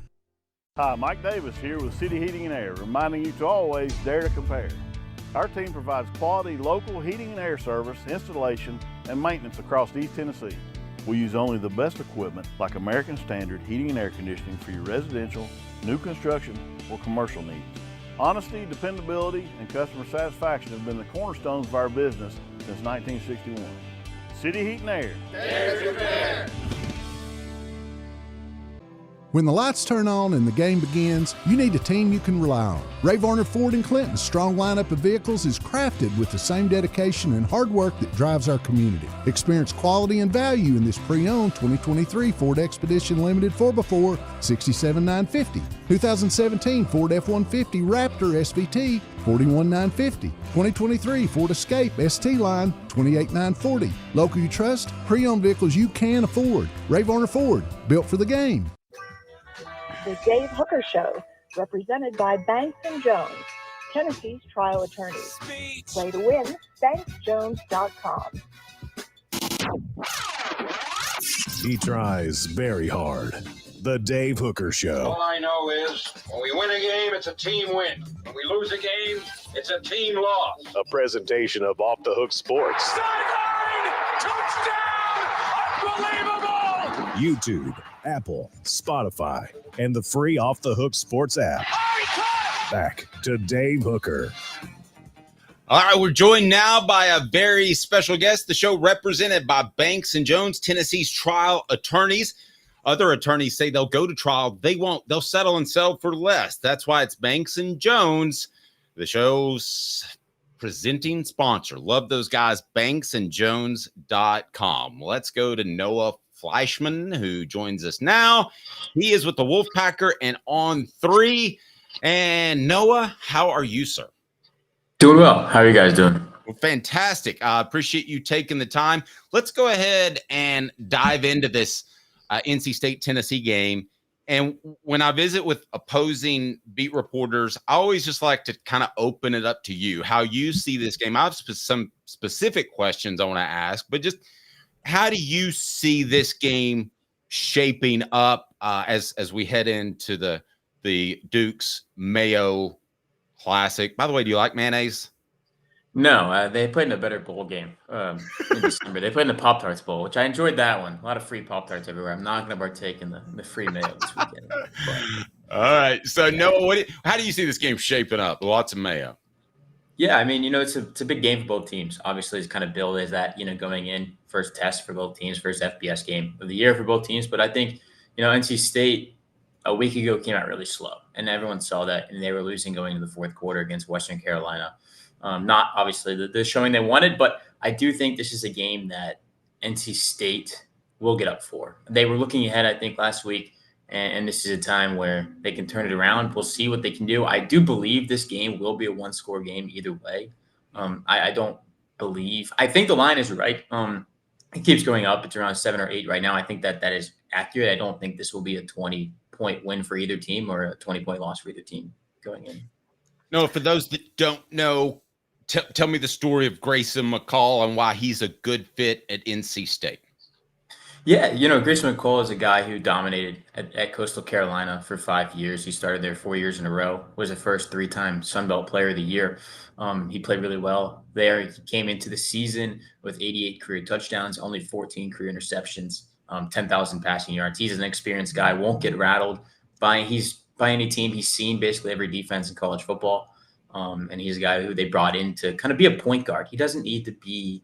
Hi, Mike Davis here with City Heating and Air, reminding you to always dare to compare. Our team provides quality local heating and air service, installation, and maintenance across East Tennessee. We use only the best equipment like American Standard heating and air conditioning for your residential, new construction, or commercial needs. Honesty, dependability, and customer satisfaction have been the cornerstones of our business since 1961. City Heat and Air. Dare to compare. When the lights turn on and the game begins, you need a team you can rely on. Ray Varner Ford and Clinton's strong lineup of vehicles is crafted with the same dedication and hard work that drives our community. Experience quality and value in this pre-owned 2023 Ford Expedition Limited 4x4 $67,950, 2017 Ford F-150 Raptor SVT $41,950, 2023 Ford Escape ST Line $28,940. Local you trust, pre-owned vehicles you can afford. Ray Varner Ford, built for the game. The Dave Hooker Show, represented by Banks and Jones, Tennessee's trial attorneys. Play to win, banksjones.com. He tries very hard. The Dave Hooker Show. All I know is when we win a game, it's a team win. When we lose a game, it's a team loss. A presentation of Off the Hook Sports. Sideline! Touchdown! Unbelievable! YouTube, Apple, Spotify, and the free Off the Hook Sports app. Back to Dave Hooker. All right, we're joined now by a very special guest. The show represented by Banks and Jones, Tennessee's trial attorneys. Other attorneys say they'll go to trial. They won't. They'll settle and sell for less. That's why it's Banks and Jones, the show's presenting sponsor. Love those guys, banksandjones.com. Let's go to Noah Fleischman, who joins us now. He is with the Wolfpacker and on 3. And Noah, how are you, sir? Doing well. How are you guys doing? Well, fantastic. I appreciate you taking the time. Let's go ahead and dive into this NC State Tennessee game. And when I visit with opposing beat reporters, I always just like to kind of open it up to you, how you see this game. I have some specific questions I want to ask, but just how do you see this game shaping up as we head into the Duke's Mayo Classic? By the way, do you like mayonnaise? No, they played in a better bowl game in December. They played in the Pop-Tarts Bowl, which I enjoyed that one. A lot of free Pop-Tarts everywhere. I'm not going to partake in the free mayo this weekend. All right. So, Noah, how do you see this game shaping up? Lots of mayo. Yeah, I mean, it's a big game for both teams. Obviously, it's kind of billed as that, going in, first test for both teams, first FBS game of the year for both teams. But I think, NC State a week ago came out really slow, and everyone saw that, and they were losing going into the fourth quarter against Western Carolina. Not obviously the showing they wanted, but I do think this is a game that NC State will get up for. They were looking ahead, I think, last week, and this is a time where they can turn it around. We'll see what they can do. I do believe this game will be a one-score game either way. I think the line is right. It keeps going up. It's around 7 or 8 right now. I think that is accurate. I don't think this will be a 20-point win for either team or a 20-point loss for either team going in. No, for those that don't know, tell me the story of Grayson McCall and why he's a good fit at NC State. Yeah, Grayson McCall is a guy who dominated at Coastal Carolina for 5 years. He started there 4 years in a row, was the first 3-time Sun Belt Player of the Year. He played really well there. He came into the season with 88 career touchdowns, only 14 career interceptions, 10,000 passing yards. He's an experienced guy, won't get rattled by any team. He's seen basically every defense in college football. And he's a guy who they brought in to kind of be a point guard. He doesn't need to be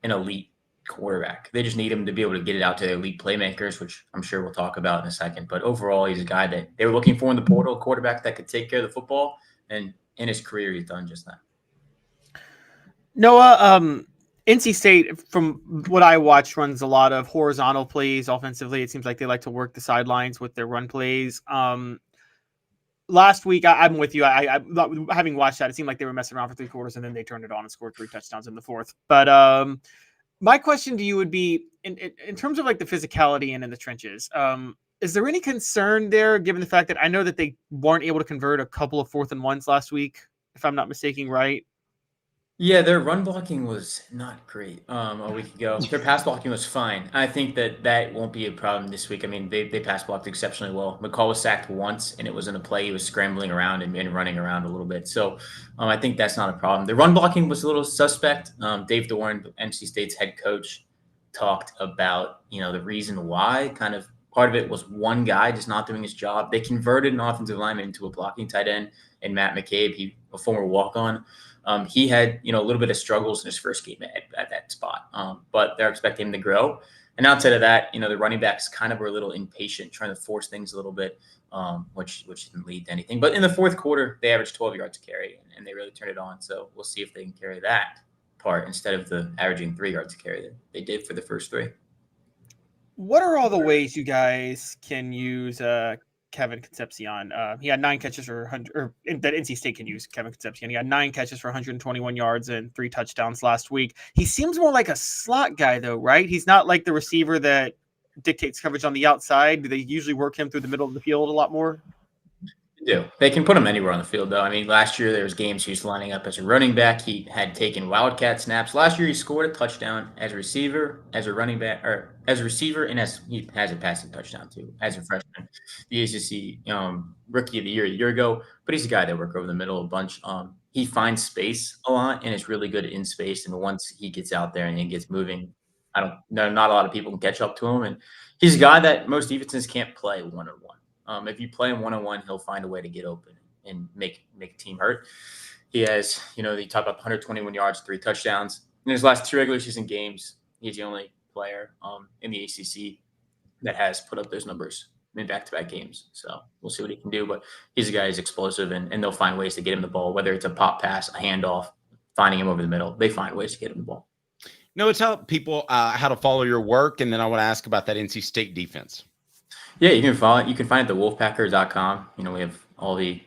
an elite quarterback. They just need him to be able to get it out to their elite playmakers, which I'm sure we'll talk about in a second. But overall, he's a guy that they were looking for in the portal, a quarterback that could take care of the football. And in his career, he's done just that. Noah, NC State, from what I watch, runs a lot of horizontal plays offensively. It seems like they like to work the sidelines with their run plays. Last week, I'm with you. I having watched that, it seemed like they were messing around for 3 quarters and then they turned it on and scored 3 touchdowns in the fourth. But my question to you would be, in terms of like the physicality and in the trenches, is there any concern there, given the fact that I know that they weren't able to convert a couple of 4th and 1s last week, if I'm not mistaken, right? Yeah, their run blocking was not great a week ago. Their pass blocking was fine. I think that won't be a problem this week. I mean, they pass blocked exceptionally well. McCall was sacked once, and it was in a play. He was scrambling around and running around a little bit. So I think that's not a problem. The run blocking was a little suspect. Dave Doran, NC State's head coach, talked about, the reason why. Kind of part of it was one guy just not doing his job. They converted an offensive lineman into a blocking tight end, and Matt McCabe, a former walk-on. He had, a little bit of struggles in his first game at that spot, but they're expecting him to grow. And outside of that, the running backs kind of were a little impatient, trying to force things a little bit, which didn't lead to anything. But in the fourth quarter, they averaged 12 yards a carry, and they really turned it on. So we'll see if they can carry that part instead of the averaging 3 yards a carry that they did for the first 3. What are all the ways you guys can use Kevin Concepcion? He had 9 catches for 100, or that NC State can use Kevin Concepcion. He had 9 catches for 121 yards and 3 touchdowns last week. He seems more like a slot guy, though, right? He's not like the receiver that dictates coverage on the outside. Do they usually work him through the middle of the field a lot more? They do. They can put him anywhere on the field, though. I mean, last year there was games he was lining up as a running back. He had taken Wildcat snaps. Last year he scored a touchdown as a receiver, as a running back, or as a receiver, and as he has a passing touchdown too as a freshman. The ACC Rookie of the Year ago, but he's a guy that works over the middle a bunch. He finds space a lot and is really good in space. And once he gets out there and he gets moving, not a lot of people can catch up to him. And he's a guy that most defenses can't play one-on-one. If you play him one-on-one, he'll find a way to get open and make a team hurt. He has, they talk about 121 yards, 3 touchdowns. In his last 2 regular season games, he's the only player in the ACC that has put up those numbers in back-to-back games. So we'll see what he can do. But he's a guy who's explosive, and they'll find ways to get him the ball, whether it's a pop pass, a handoff, finding him over the middle. They find ways to get him the ball. No, tell people how to follow your work, and then I want to ask about that NC State defense. Yeah, you can follow it. You can find it at thewolfpacker.com. We have all the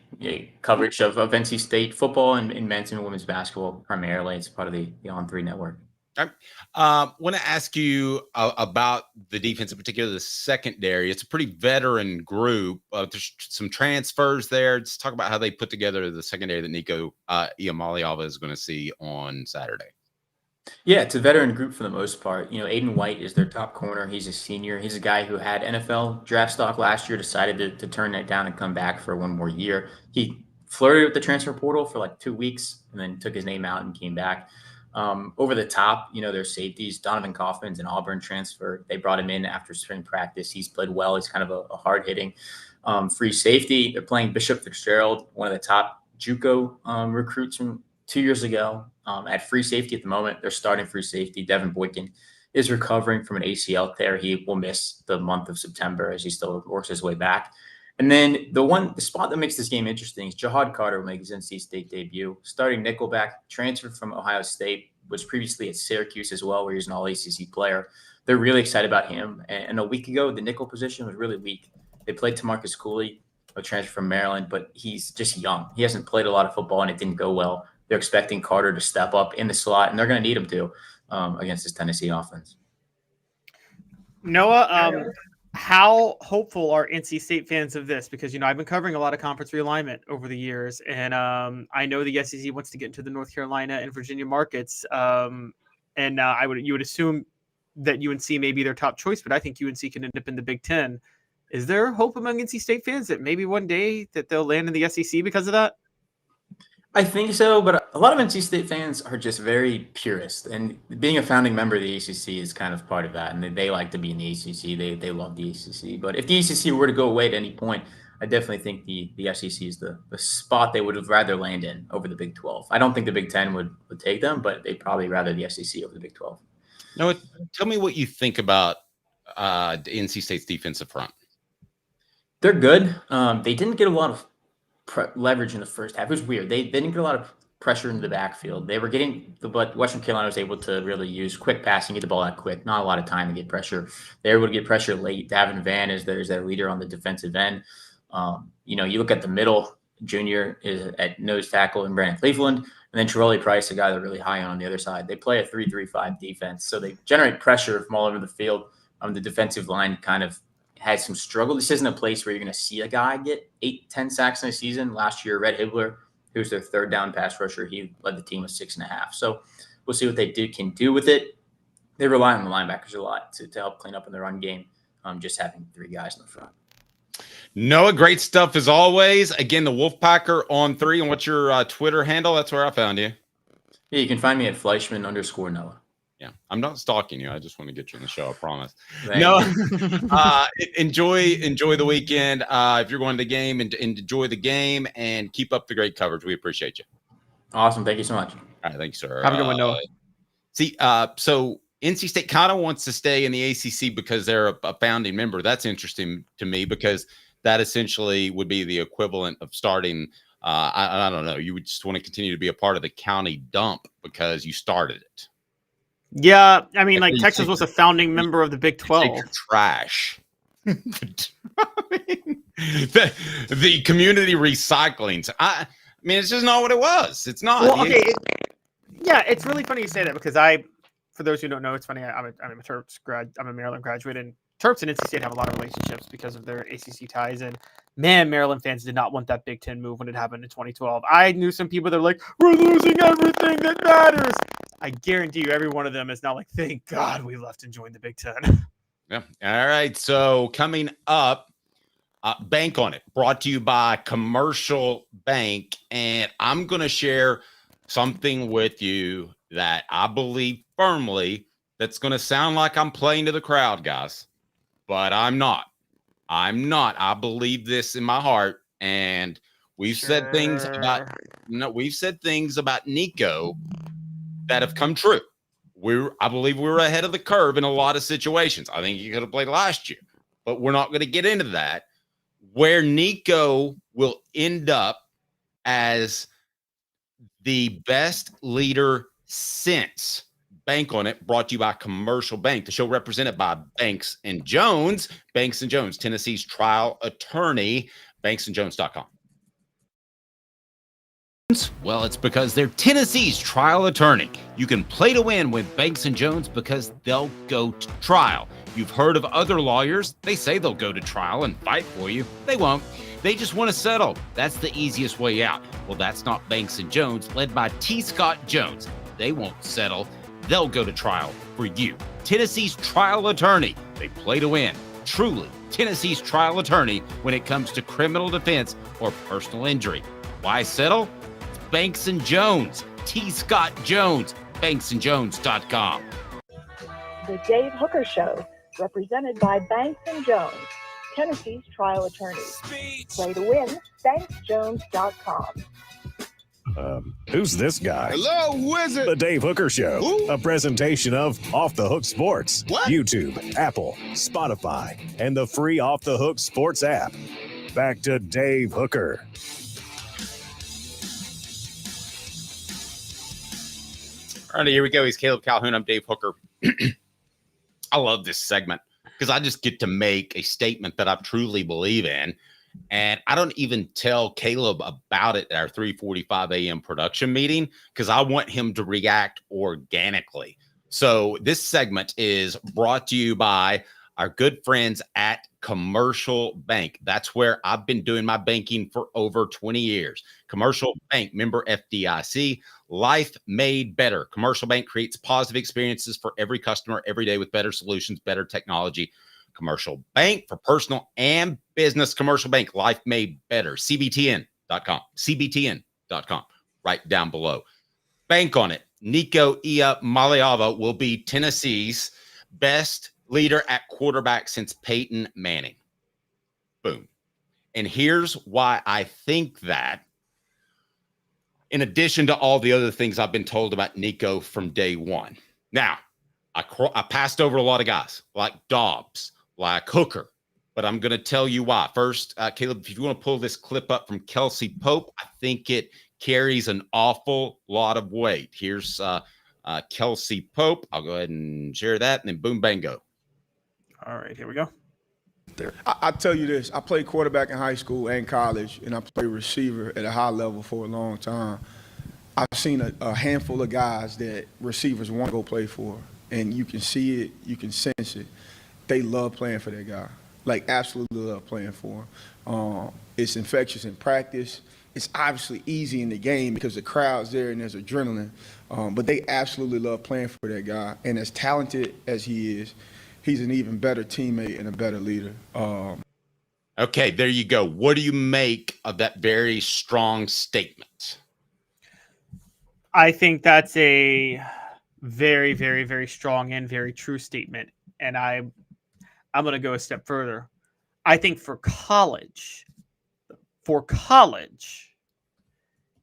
coverage of NC State football and men's and women's basketball primarily. It's part of the On3 network. Want to ask you about the defense, in particular the secondary. It's a pretty veteran group. There's some transfers there. Just talk about how they put together the secondary that Nico Iamaleava is going to see on Saturday. Yeah, it's a veteran group for the most part. Aiden White is their top corner. He's a senior. He's a guy who had NFL draft stock last year, decided to turn that down and come back for one more year. He flirted with the transfer portal for like 2 weeks and then took his name out and came back. Over the top, their safeties, Donovan Kaufman's an Auburn transfer. They brought him in after spring practice. He's played well. He's kind of a hard-hitting free safety. They're playing Bishop Fitzgerald, one of the top JUCO recruits from 2 years ago. At free safety at the moment, they're starting free safety. Devin Boykin is recovering from an ACL tear. He will miss the month of September as he still works his way back. And then the spot that makes this game interesting is Jahad Carter will make his NC State debut. Starting nickelback, transferred from Ohio State, was previously at Syracuse as well, where he's an all-ACC player. They're really excited about him. And a week ago, the nickel position was really weak. They played TaMarcus Cooley, a transfer from Maryland, but he's just young. He hasn't played a lot of football, and it didn't go well. They're expecting Carter to step up in the slot, and they're going to need him to against this Tennessee offense. Noah, how hopeful are NC State fans of this? Because, I've been covering a lot of conference realignment over the years, and I know the SEC wants to get into the North Carolina and Virginia markets, and you would assume that UNC may be their top choice, but I think UNC can end up in the Big Ten. Is there hope among NC State fans that maybe one day that they'll land in the SEC because of that? I think so, but a lot of NC State fans are just very purist, and being a founding member of the ACC is kind of part of that, and they like to be in the ACC. They love the ACC, but if the ACC were to go away at any point, I definitely think the SEC is the spot they would have rather land in over the Big 12. I don't think the Big 10 would take them, but they'd probably rather the SEC over the Big 12. Noah, tell me what you think about NC State's defensive front. They're good. They didn't get a lot of leverage in the first half. It was weird. They didn't get a lot of pressure into the backfield. They were but Western Carolina was able to really use quick passing, get the ball out quick, not a lot of time to get pressure. They were able to get pressure late. Davin Vann is their leader on the defensive end. You look at the middle, Junior is at nose tackle and Brandon Cleveland, and then Terrell Price, a guy they're really high on the other side. They play a 3-3-5 defense, so they generate pressure from all over the field. The defensive line kind of has some struggle. This isn't a place where you're going to see a guy get 8-10 sacks in a season. Last year, Red Hibbler, who's their third down pass rusher, he led the team with 6.5. So we'll see what they can do with it. They rely on the linebackers a lot to help clean up in the run game, just having 3 guys in the front. Noah, great stuff as always. Again, the Wolfpacker on 3. And what's your Twitter handle? That's where I found you. Yeah, you can find me at Fleischman_Noah. Yeah, I'm not stalking you. I just want to get you on the show. I promise. No, enjoy the weekend. If you're going to the game, and enjoy the game and keep up the great coverage. We appreciate you. Awesome. Thank you so much. All right. Thank you, sir. Have a good one, Noah. So NC State kind of wants to stay in the ACC because they're a founding member. That's interesting to me because that essentially would be the equivalent of starting. I don't know. You would just want to continue to be a part of the county dump because you started it. Yeah, I mean, like Texas was a founding member of the Big 12. Trash. I mean, the community recycling. I mean, it's just not what it was. It's not. Well, okay. It's really funny you say that because for those who don't know, it's funny. I'm a Terps grad. I'm a Maryland graduate, and Terps and NC State have a lot of relationships because of their ACC ties. And man, Maryland fans did not want that Big Ten move when it happened in 2012. I knew some people that were like, "We're losing everything that matters." I guarantee you, every one of them is now like, "Thank God we left and joined the Big Ten." Yeah. All right. So coming up, Bank on It, brought to you by Commercial Bank, and I'm going to share something with you that I believe firmly. That's going to sound like I'm playing to the crowd, guys, but I'm not. I believe this in my heart, and we've said things about Nico that have come true. I believe we were ahead of the curve in a lot of situations. I think he could have played last year, but we're not going to get into that. Where Nico will end up as the best leader since. Bank on It, brought to you by Commercial Bank. The show represented by Banks and Jones. Banks and Jones, Tennessee's trial attorney. BanksandJones.com. Well, it's because they're Tennessee's trial attorney. You can play to win with Banks & Jones because they'll go to trial. You've heard of other lawyers. They say they'll go to trial and fight for you. They won't. They just want to settle. That's the easiest way out. Well, that's not Banks & Jones, led by T. Scott Jones. They won't settle. They'll go to trial for you. Tennessee's trial attorney. They play to win. Truly, Tennessee's trial attorney when it comes to criminal defense or personal injury. Why settle? It's Banks & Jones. T. Scott Jones. BanksandJones.com. The Dave Hooker Show, represented by Banks & Jones, Tennessee's trial attorney. Play to win, BanksJones.com. Who's this guy? Hello, who is it? The Dave Hooker Show, Who? a presentation of Off the Hook Sports, What? YouTube, Apple, Spotify, and the free Off the Hook Sports app. Back to Dave Hooker. All right, here we go. He's Caleb Calhoun. I'm Dave Hooker. I love this segment because I just get to make a statement that I truly believe in. And I don't even tell Caleb about it at our 3:45 a.m. production meeting because I want him to react organically. So this segment is brought to you by our good friends at Commercial Bank. That's where I've been doing my banking for over 20 years. Commercial Bank, member FDIC, life made better. Commercial Bank creates positive experiences for every customer every day with better solutions, better technology. Commercial Bank for personal and business. Commercial Bank, life made better. CBTN.com. CBTN.com. Right down below. Bank on it. Nico Maliava will be Tennessee's best leader at quarterback since Peyton Manning. Boom. And here's why I think that. In addition to all the other things I've been told about Nico from day one. Now, I passed over a lot of guys like Dobbs, like Hooker, but I'm going to tell you why. First, Caleb, if you want to pull this clip up from Kelsey Pope, I think it carries an awful lot of weight. Here's Kelsey Pope. I'll go ahead and share that, and then boom, bang, go. All right, here we go. I'll tell you this. I played quarterback in high school and college, and I played receiver at a high level for a long time. I've seen a handful of guys that receivers want to go play for, and you can see it, you can sense it. They love playing for that guy, like absolutely love playing for him. It's infectious in practice. It's obviously easy in the game because the crowd's there and there's adrenaline, but they absolutely love playing for that guy. And as talented as he is, he's an even better teammate and a better leader. Okay, there you go. What do you make of that very strong statement? I think that's a very, very, very strong and very true statement. And I'm going to go a step further. I think for college,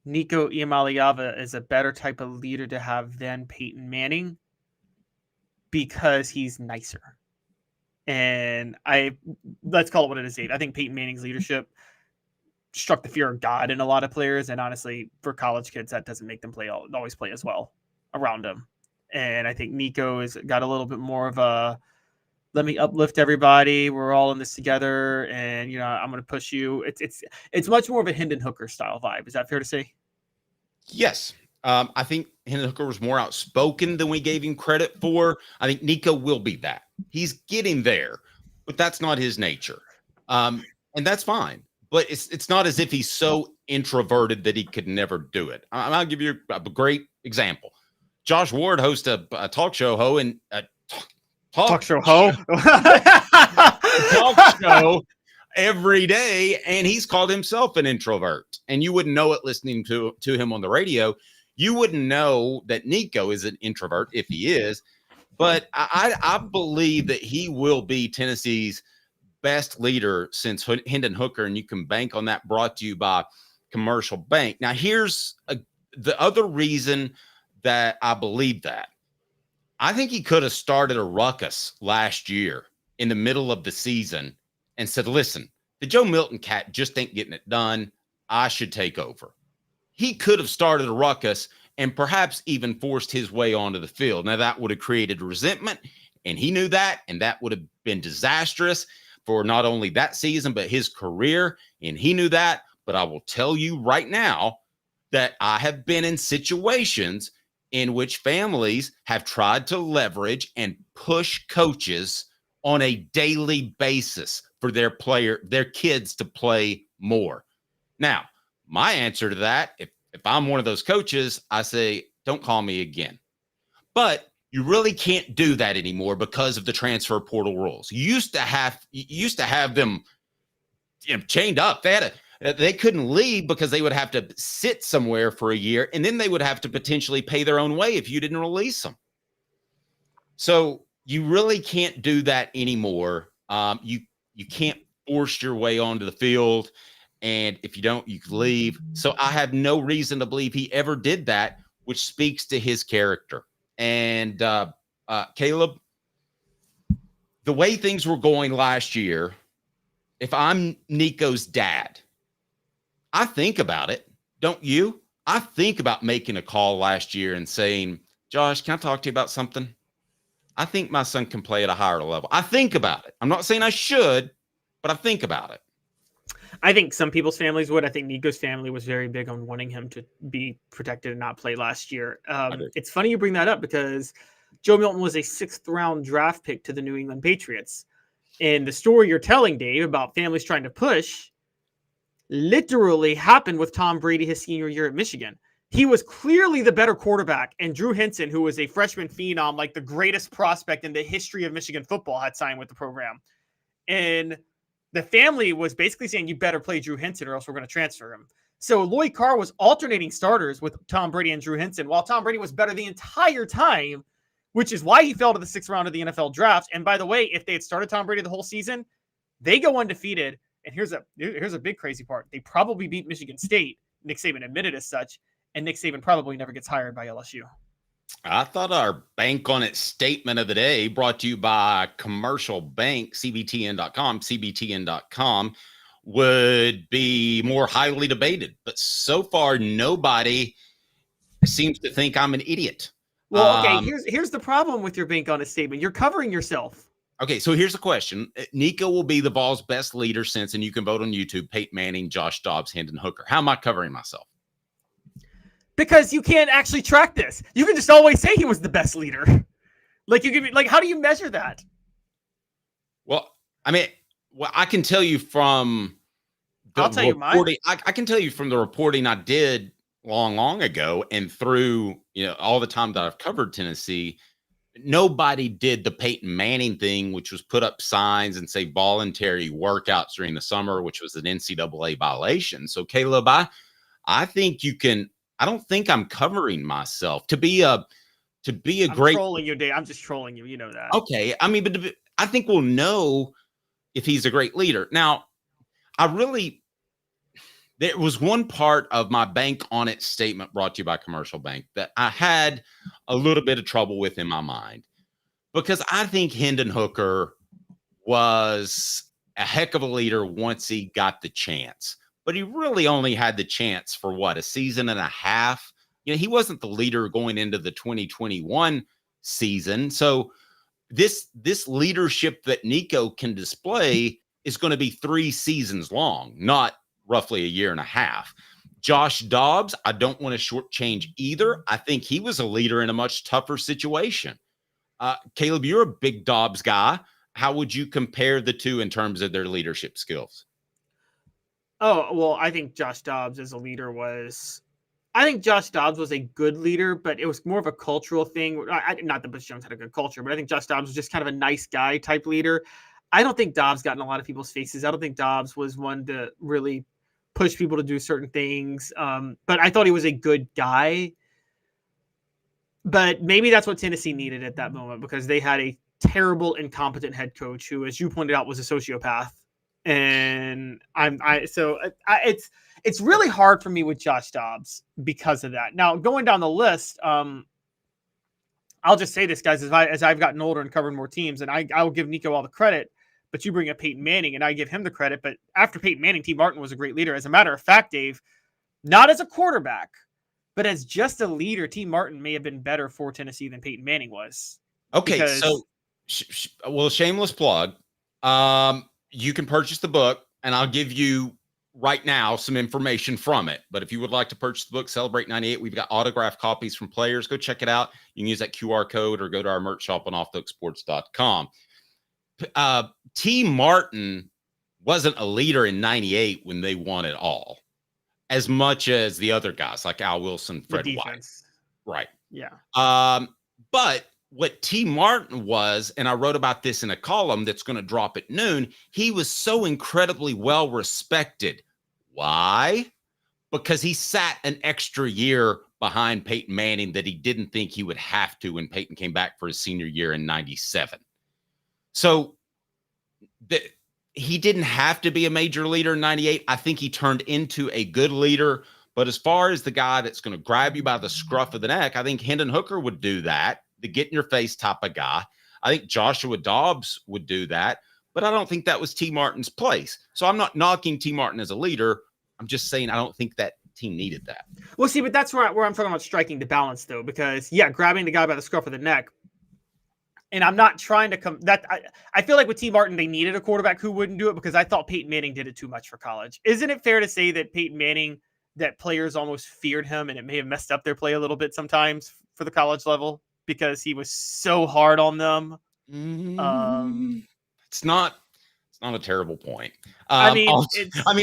Nico Iamaleava is a better type of leader to have than Peyton Manning because he's nicer. And let's call it what it is, Dave. I think Peyton Manning's leadership struck the fear of God in a lot of players. And honestly, for college kids, that doesn't make them always play as well around him. And I think Nico has got a little bit more of a, let me uplift everybody. We're all in this together. And, I'm going to push you. It's much more of a Hendon Hooker style vibe. Is that fair to say? Yes. I think Hendon Hooker was more outspoken than we gave him credit for. I think Nico will be that. He's getting there, but that's not his nature. And that's fine. But it's not as if he's so introverted that he could never do it. I'll give you a great example. Josh Ward hosts a talk show talk show every day, and he's called himself an introvert. And you wouldn't know it listening to him on the radio. You wouldn't know that Nico is an introvert if he is. But I believe that he will be Tennessee's best leader since Hendon Hooker, and you can bank on that. Brought to you by Commercial Bank. Now, here's the other reason that I believe that. I think he could have started a ruckus last year in the middle of the season and said, listen, the Joe Milton cat just ain't getting it done. I should take over. He could have started a ruckus and perhaps even forced his way onto the field. Now, that would have created resentment, and he knew that, and that would have been disastrous for not only that season, but his career, and he knew that. But I will tell you right now, that I have been in situations in which families have tried to leverage and push coaches on a daily basis for their kids to play more. Now, my answer to that, if I'm one of those coaches, I say, don't call me again. But you really can't do that anymore because of the transfer portal rules. You used to have them, chained up. They couldn't leave because they would have to sit somewhere for a year, and then they would have to potentially pay their own way if you didn't release them. So you really can't do that anymore. You can't force your way onto the field, and if you don't, you can leave. So I have no reason to believe he ever did that, which speaks to his character. And Caleb, the way things were going last year, if I'm Nico's dad, I think about it. Don't you? I think about making a call last year and saying, Josh, can I talk to you about something? I think my son can play at a higher level. I think about it. I'm not saying I should, but I think about it. I think some people's families would. I think Nico's family was very big on wanting him to be protected and not play last year. It's funny you bring that up because Joe Milton was a 6th-round draft pick to the New England Patriots. And the story you're telling, Dave, about families trying to push literally happened with Tom Brady his senior year at Michigan. He was clearly the better quarterback, and Drew Henson, who was a freshman phenom, like the greatest prospect in the history of Michigan football, had signed with the program. And the family was basically saying, you better play Drew Henson or else we're going to transfer him. So Lloyd Carr was alternating starters with Tom Brady and Drew Henson, while Tom Brady was better the entire time, which is why he fell to the 6th round of the NFL draft. And by the way, if they had started Tom Brady the whole season, they go undefeated. And here's a big crazy part. They probably beat Michigan State. Nick Saban admitted as such. And Nick Saban probably never gets hired by LSU. I thought our bank on it statement of the day, brought to you by Commercial Bank, CBTN.com, would be more highly debated. But so far, nobody seems to think I'm an idiot. Well, okay, here's the problem with your bank on it statement. You're covering yourself. Okay, so here's the question. Nico will be the Vols' best leader since, and you can vote on YouTube, Peyton Manning, Josh Dobbs, Hendon Hooker. How am I covering myself? Because you can't actually track this. You can just always say he was the best leader. How do you measure that? Well, I can tell you from the reporting. I can tell you from the reporting I did long ago, and through all the time that I've covered Tennessee, nobody did the Peyton Manning thing, which was put up signs and say voluntary workouts during the summer, which was an NCAA violation. So Caleb, I think you can. I don't think I'm covering myself to be a I'm great. Trolling you, Dave. I'm just trolling you. You know that. Okay, but I think we'll know if he's a great leader. Now, there was one part of my bank on it statement brought to you by Commercial Bank that I had a little bit of trouble with in my mind, because I think Hendon Hooker was a heck of a leader once he got the chance. But he really only had the chance for a season and a half. He wasn't the leader going into the 2021 season. So this leadership that Nico can display is going to be 3 seasons long, not roughly a year and a half. Josh Dobbs, I don't want to shortchange either. I think he was a leader in a much tougher situation. Caleb, you're a big Dobbs guy. How would you compare the two in terms of their leadership skills? Oh, well, I think Josh Dobbs as a leader I think Josh Dobbs was a good leader, but it was more of a cultural thing. Not that Butch Jones had a good culture, but I think Josh Dobbs was just kind of a nice guy type leader. I don't think Dobbs got in a lot of people's faces. I don't think Dobbs was one to really push people to do certain things. But I thought he was a good guy. But maybe that's what Tennessee needed at that moment, because they had a terrible, incompetent head coach who, as you pointed out, was a sociopath. And it's really hard for me with Josh Dobbs because of that. Now, going down the list, I'll just say this, guys, as I've gotten older and covered more teams, and I'll give Nico all the credit, but you bring up Peyton Manning and I give him the credit. But after Peyton Manning, T. Martin was a great leader. As a matter of fact, Dave, not as a quarterback, but as just a leader, T. Martin may have been better for Tennessee than Peyton Manning was. Okay, so shameless plug. You can purchase the book, and I'll give you right now some information from it. But if you would like to purchase the book, Celebrate 98, we've got autographed copies from players. Go check it out. You can use that QR code or go to our merch shop on offthehooksports.com. T. Martin wasn't a leader in 98 when they won it all, as much as the other guys like Al Wilson, Fred White. Right. Yeah. But what T. Martin was, and I wrote about this in a column that's going to drop at noon, he was so incredibly well respected. Why? Because he sat an extra year behind Peyton Manning that he didn't think he would have to when Peyton came back for his senior year in 97. So he didn't have to be a major leader in 98. I think he turned into a good leader. But as far as the guy that's going to grab you by the scruff of the neck, I think Hendon Hooker would do that, the get-in-your-face type of guy. I think Joshua Dobbs would do that. But I don't think that was T. Martin's place. So I'm not knocking T. Martin as a leader. I'm just saying I don't think that team needed that. Well, see, but that's where I'm talking about striking the balance, though, because, yeah, grabbing the guy by the scruff of the neck. And I'm not trying to come that I feel like with T. Martin, they needed a quarterback who wouldn't do it because I thought Peyton Manning did it too much for college. Isn't it fair to say that Peyton Manning, that players almost feared him and it may have messed up their play a little bit sometimes for the college level because he was so hard on them? It's not a terrible point. I mean,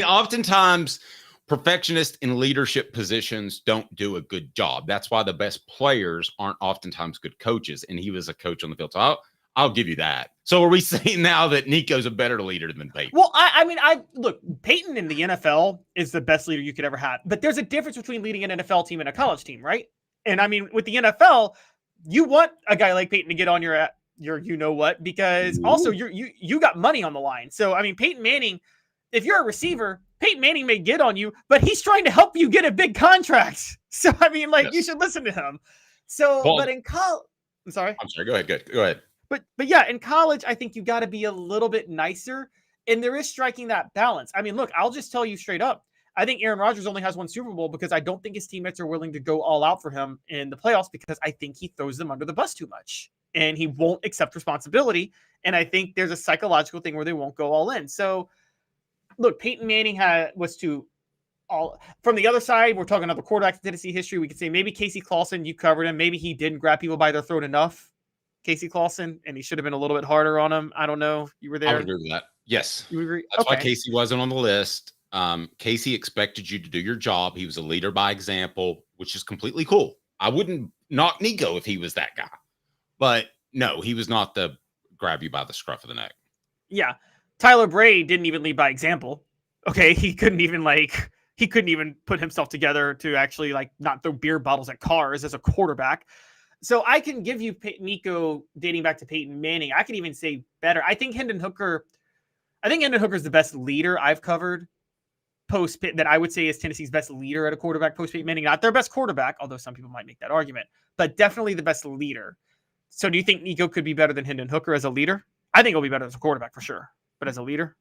oftentimes perfectionists in leadership positions don't do a good job. That's why the best players aren't oftentimes good coaches. And he was a coach on the field. So I'll give you that. So are we saying now that Nico's a better leader than Peyton? Well, I look, Peyton in the NFL is the best leader you could ever have. But there's a difference between leading an NFL team and a college team, right? And I mean, with the NFL, you want a guy like Peyton to get on your you know what, because also you got money on the line. So I mean, Peyton Manning, if you're a receiver, Peyton Manning may get on you, but he's trying to help you get a big contract. So I mean, like, you should listen to him. So, but in college, I'm sorry. Go ahead. But yeah, in college, I think you got to be a little bit nicer, and there is striking that balance. I mean, look, I'll just tell you straight up. I think Aaron Rodgers only has one Super Bowl because I don't think his teammates are willing to go all out for him in the playoffs because I think he throws them under the bus too much and he won't accept responsibility. And I think there's a psychological thing where they won't go all in. So look, Peyton Manning was to all from the other side. We're talking about the quarterback in Tennessee history. We could say maybe Casey Clausen, you covered him. Maybe he didn't grab people by their throat enough, Casey Clausen, and he should have been a little bit harder on him. I don't know. You were there. I would agree with that. Yes. You agree? That's why Casey wasn't on the list. Casey expected you to do your job. He was a leader by example, which is completely cool. I wouldn't knock Nico if he was that guy. But no, he was not the grab you by the scruff of the neck. Yeah. Tyler Bray didn't even lead by example. Okay. He couldn't even put himself together to actually not throw beer bottles at cars as a quarterback. So I can give you Nico dating back to Peyton Manning. I can even say better. I think Hendon Hooker is the best leader I've covered that I would say is Tennessee's best leader at a quarterback post Peyton Manning. Not their best quarterback, although some people might make that argument, but definitely the best leader. So do you think Nico could be better than Hendon Hooker as a leader? I think he'll be better as a quarterback for sure, but as a leader?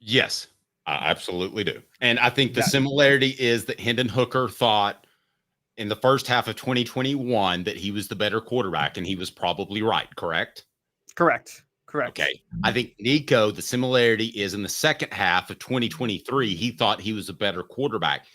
Yes, I absolutely do. And I think the similarity is that Hendon Hooker thought in the first half of 2021 that he was the better quarterback, and he was probably right, correct? Correct. Okay. I think Nico, the similarity is in the second half of 2023, he thought he was a better quarterback.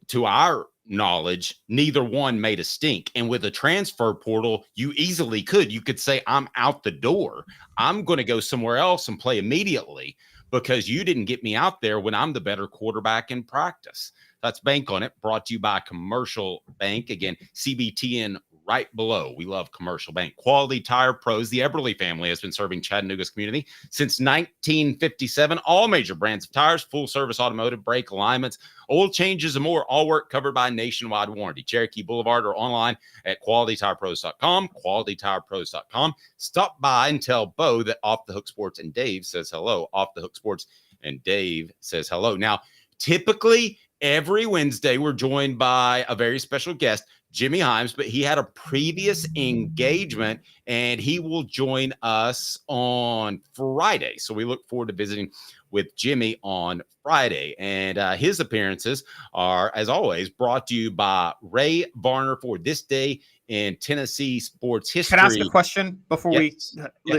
To our knowledge, neither one made a stink. And with a transfer portal, you easily could. You could say, I'm out the door. I'm going to go somewhere else and play immediately because you didn't get me out there when I'm the better quarterback in practice. That's Bank on It, brought to you by Commercial Bank. Again, CBTN right below. We love Commercial Bank. Quality Tire Pros. The Eberle family has been serving Chattanooga's community since 1957. All major brands of tires, full service automotive, brake alignments, oil changes, and more. All work covered by nationwide warranty. Cherokee Blvd or online at qualitytirepros.com, qualitytirepros.com. Stop by and tell Bo that Off the Hook Sports and Dave says hello. Off the Hook Sports and Dave says hello. Now, typically, every Wednesday, we're joined by a very special guest, Jimmy Himes, but he had a previous engagement and he will join us on Friday. So we look forward to visiting with Jimmy on Friday. And his appearances are, as always, brought to you by Ray Varner for This Day in Tennessee Sports History. Can I ask a question before we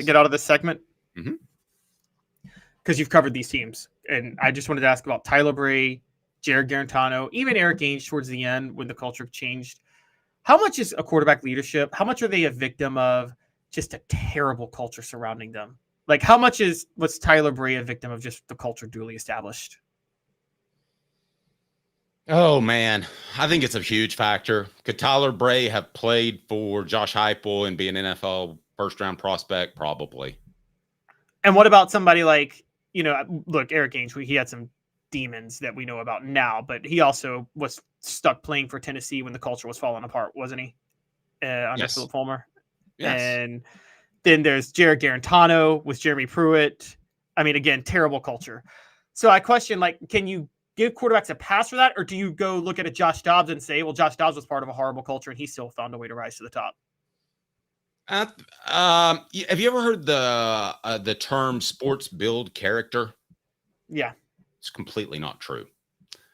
get out of this segment? Because you've covered these teams. And I just wanted to ask about Tyler Bray, Jared Garantano, even Eric Ainge towards the end when the culture changed. How much is a quarterback leadership? How much are they a victim of just a terrible culture surrounding them? Like, how much was Tyler Bray a victim of just the culture duly established? Oh, man. I think it's a huge factor. Could Tyler Bray have played for Josh Heupel and be an NFL first-round prospect? Probably. And what about somebody like, look, Eric Ainge, he had some demons that we know about now, but he also was stuck playing for Tennessee when the culture was falling apart, wasn't he? Under Yes. Philip Fulmer. Yes. And then there's Jared Garantano with Jeremy Pruitt. I mean, again, terrible culture. So I question, like, can you give quarterbacks a pass for that? Or do you go look at a Josh Dobbs and say, well, Josh Dobbs was part of a horrible culture and he still found a way to rise to the top? Have you ever heard the term sports build character? Yeah. It's completely not true.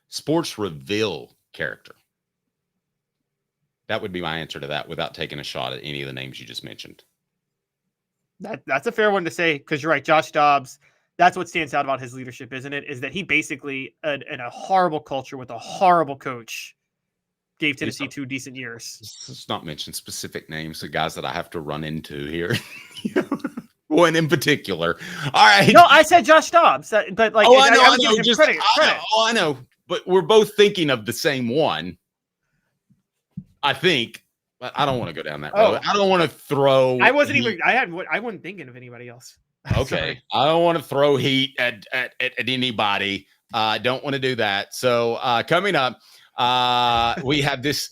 Sports reveal character. That would be my answer to that without taking a shot at any of the names you just mentioned. That's a fair one to say, because you're right. Josh Dobbs, that's what stands out about his leadership, isn't it? Is that he basically, in a horrible culture with a horrible coach, gave Tennessee 2 decent years. Let's not mention specific names of guys that I have to run into here. One in particular. All right. No, I said Josh Dobbs, but like, I know. Credit. I know. But we're both thinking of the same one. I think. But I don't want to go down that road. I don't want to throw. I wasn't thinking of anybody else. Okay. I don't want to throw heat at anybody. I don't want to do that. So coming up, we have this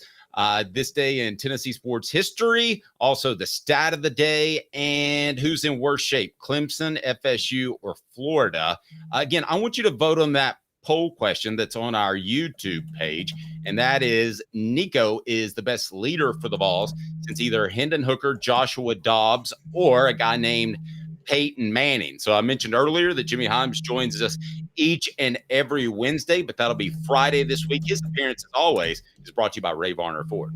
day in Tennessee sports history, also the stat of the day, and who's in worse shape, Clemson, FSU, or Florida. Again, I want you to vote on that poll question that's on our YouTube page, and that is Nico is the best leader for the Vols since either Hendon Hooker, Joshua Dobbs, or a guy named Peyton Manning. So I mentioned earlier that Jimmy Himes joins us each and every Wednesday, but that'll be Friday this week. His appearance, as always, is brought to you by Ray Varner Ford.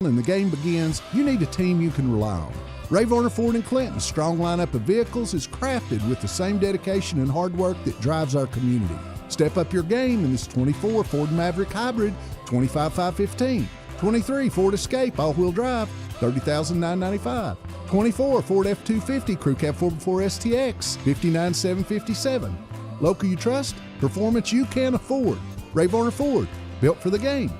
When the game begins, you need a team you can rely on. Ray Varner Ford in Clinton's strong lineup of vehicles is crafted with the same dedication and hard work that drives our community. Step up your game in this 24 Ford Maverick Hybrid, 25,515, 23 Ford Escape all-wheel drive, $30,995, 24 Ford F-250 Crew Cab 4x4 STX, $59,757. Local you trust, performance you can afford. Ray Varner Ford, built for the game.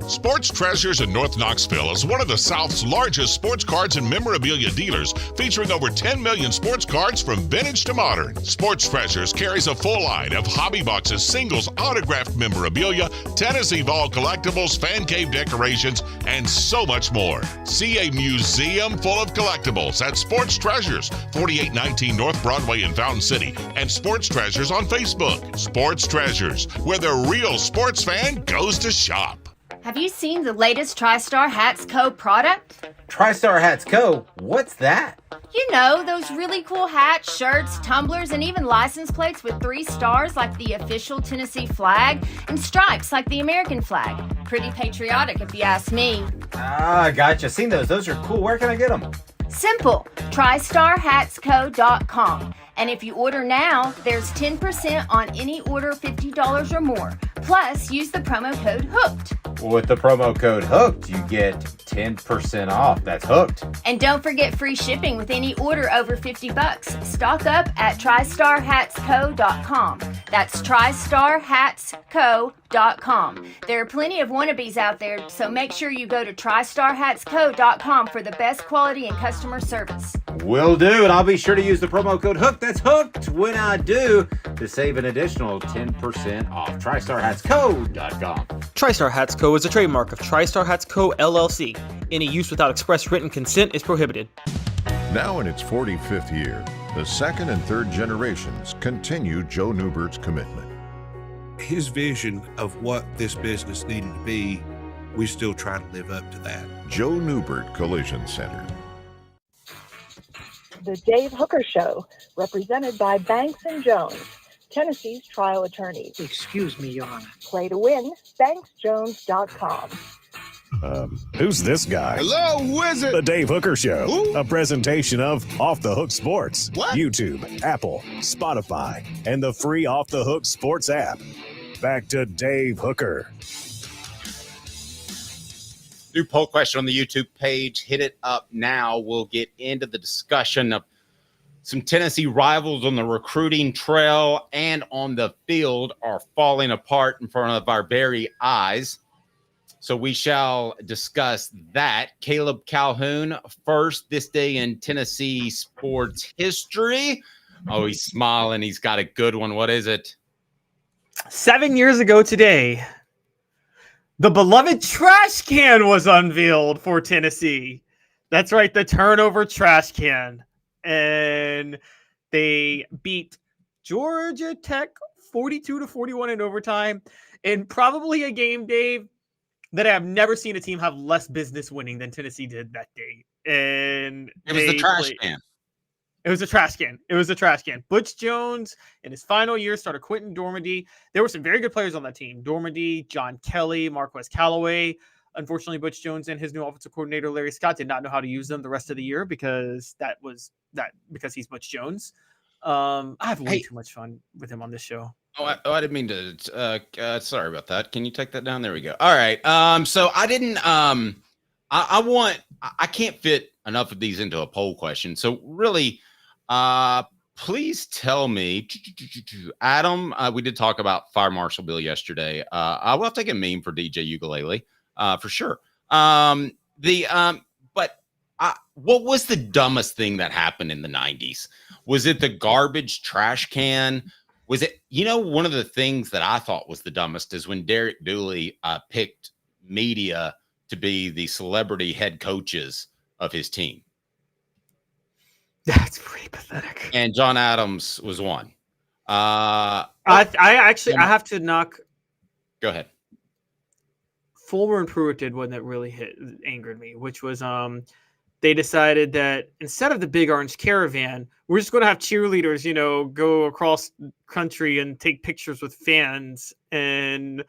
Sports Treasures in North Knoxville is one of the South's largest sports cards and memorabilia dealers, featuring over 10 million sports cards from vintage to modern. Sports Treasures carries a full line of hobby boxes, singles, autographed memorabilia, Tennessee Vol collectibles, fan cave decorations, and so much more. See a museum full of collectibles at Sports Treasures, 4819 North Broadway in Fountain City, and Sports Treasures on Facebook. Sports Treasures, where the real sports fan goes to shop. Have you seen the latest TriStar Hats Co. product? TriStar Hats Co.? What's that? You know, those really cool hats, shirts, tumblers, and even license plates with 3 stars like the official Tennessee flag and stripes like the American flag. Pretty patriotic if you ask me. Ah, gotcha. Seen those. Those are cool. Where can I get them? Simple. TriStarHatsCo.com. And if you order now, there's 10% on any order $50 or more. Plus, use the promo code HOOKED. With the promo code HOOKED, you get 10% off. That's hooked. And don't forget free shipping with any order over $50. Stock up at TriStarHatsCo.com. That's TriStarHatsCo.com. There are plenty of wannabes out there, so make sure you go to TriStarHatsCo.com for the best quality and customer service. Will do, and I'll be sure to use the promo code HOOKED. That's hooked when I do, to save an additional 10% off. TriStarHatsCo.com. TriStar Hats Co. is a trademark of TriStar Hats Co. LLC. Any use without express written consent is prohibited. Now in its 45th year, the second and third generations continue Joe Neubert's commitment. His vision of what this business needed to be, we still try to live up to that. Joe Neubert Collision Center. The Dave Hooker Show, represented by Banks & Jones, Tennessee's trial attorneys. Excuse me, Your Honor. Play to win, banksjones.com. Who's this guy? Hello, wizard. The Dave Hooker Show, Who? a presentation of Off the Hook Sports. What? YouTube, Apple, Spotify, and the free Off the Hook Sports app. Back to Dave Hooker. New poll question on the YouTube page. Hit it up now. We'll get into the discussion of some Tennessee rivals on the recruiting trail and on the field are falling apart in front of our very eyes. So we shall discuss that. Caleb Calhoun, first this day in Tennessee sports history. Oh, he's smiling. He's got a good one. What is it? 7 years ago today, the beloved trash can was unveiled for Tennessee. That's right, the turnover trash can. And they beat Georgia Tech 42-41 in overtime. In probably a game, Dave, that I have never seen a team have less business winning than Tennessee did that day. And it was the trash can. It was a trash can. It was a trash can. Butch Jones, in his final year, started Quentin Dormady. There were some very good players on that team. Dormady, John Kelly, Marquez Callaway. Unfortunately, Butch Jones and his new offensive coordinator, Larry Scott, did not know how to use them the rest of the year because because he's Butch Jones. I have way too much fun with him on this show. I didn't mean to. Sorry about that. Can you take that down? There we go. All right. So I didn't. I can't fit enough of these into a poll question. So really, please tell me, Adam. We did talk about Fire Marshal Bill yesterday. I will take a meme for DJ Ukulele, for sure. What was the dumbest thing that happened in the 90s? Was it the garbage trash can? Was it, one of the things that I thought was the dumbest is when Derek Dooley picked media to be the celebrity head coaches of his team. That's pretty pathetic. And John Adams was one. I have to knock. Go ahead. Fulmer and Pruitt did one that really angered me, which was they decided that instead of the Big Orange Caravan, we're just going to have cheerleaders, go across country and take pictures with fans. And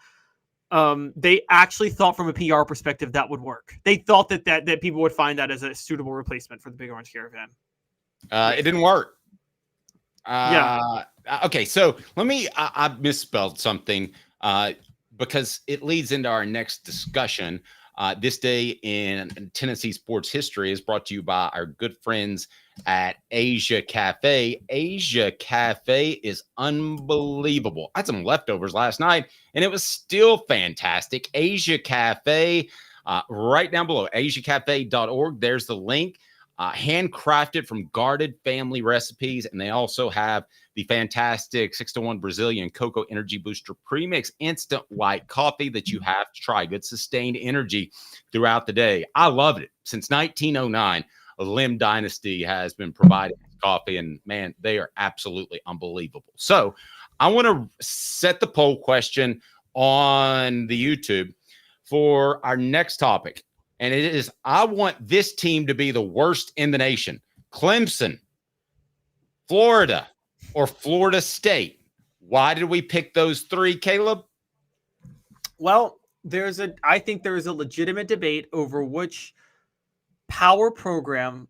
they actually thought from a PR perspective that would work. They thought that people would find that as a suitable replacement for the Big Orange Caravan. It didn't work. Yeah. Okay, so I misspelled something because it leads into our next discussion. This day in Tennessee sports history is brought to you by our good friends at Asia Cafe. Asia Cafe is unbelievable. I had some leftovers last night, and it was still fantastic. Asia Cafe, right down below, asiacafe.org. There's the link. Handcrafted from guarded family recipes, and they also have the fantastic 6-to-1 Brazilian Cocoa Energy Booster Premix instant white coffee that you have to try. Good sustained energy throughout the day. I love it. Since 1909, Lim Dynasty has been providing coffee, and man, they are absolutely unbelievable. So I want to set the poll question on the YouTube for our next topic. And it is, I want this team to be the worst in the nation. Clemson, Florida, or Florida State. Why did we pick those three, Caleb? Well, I think there is a legitimate debate over which power program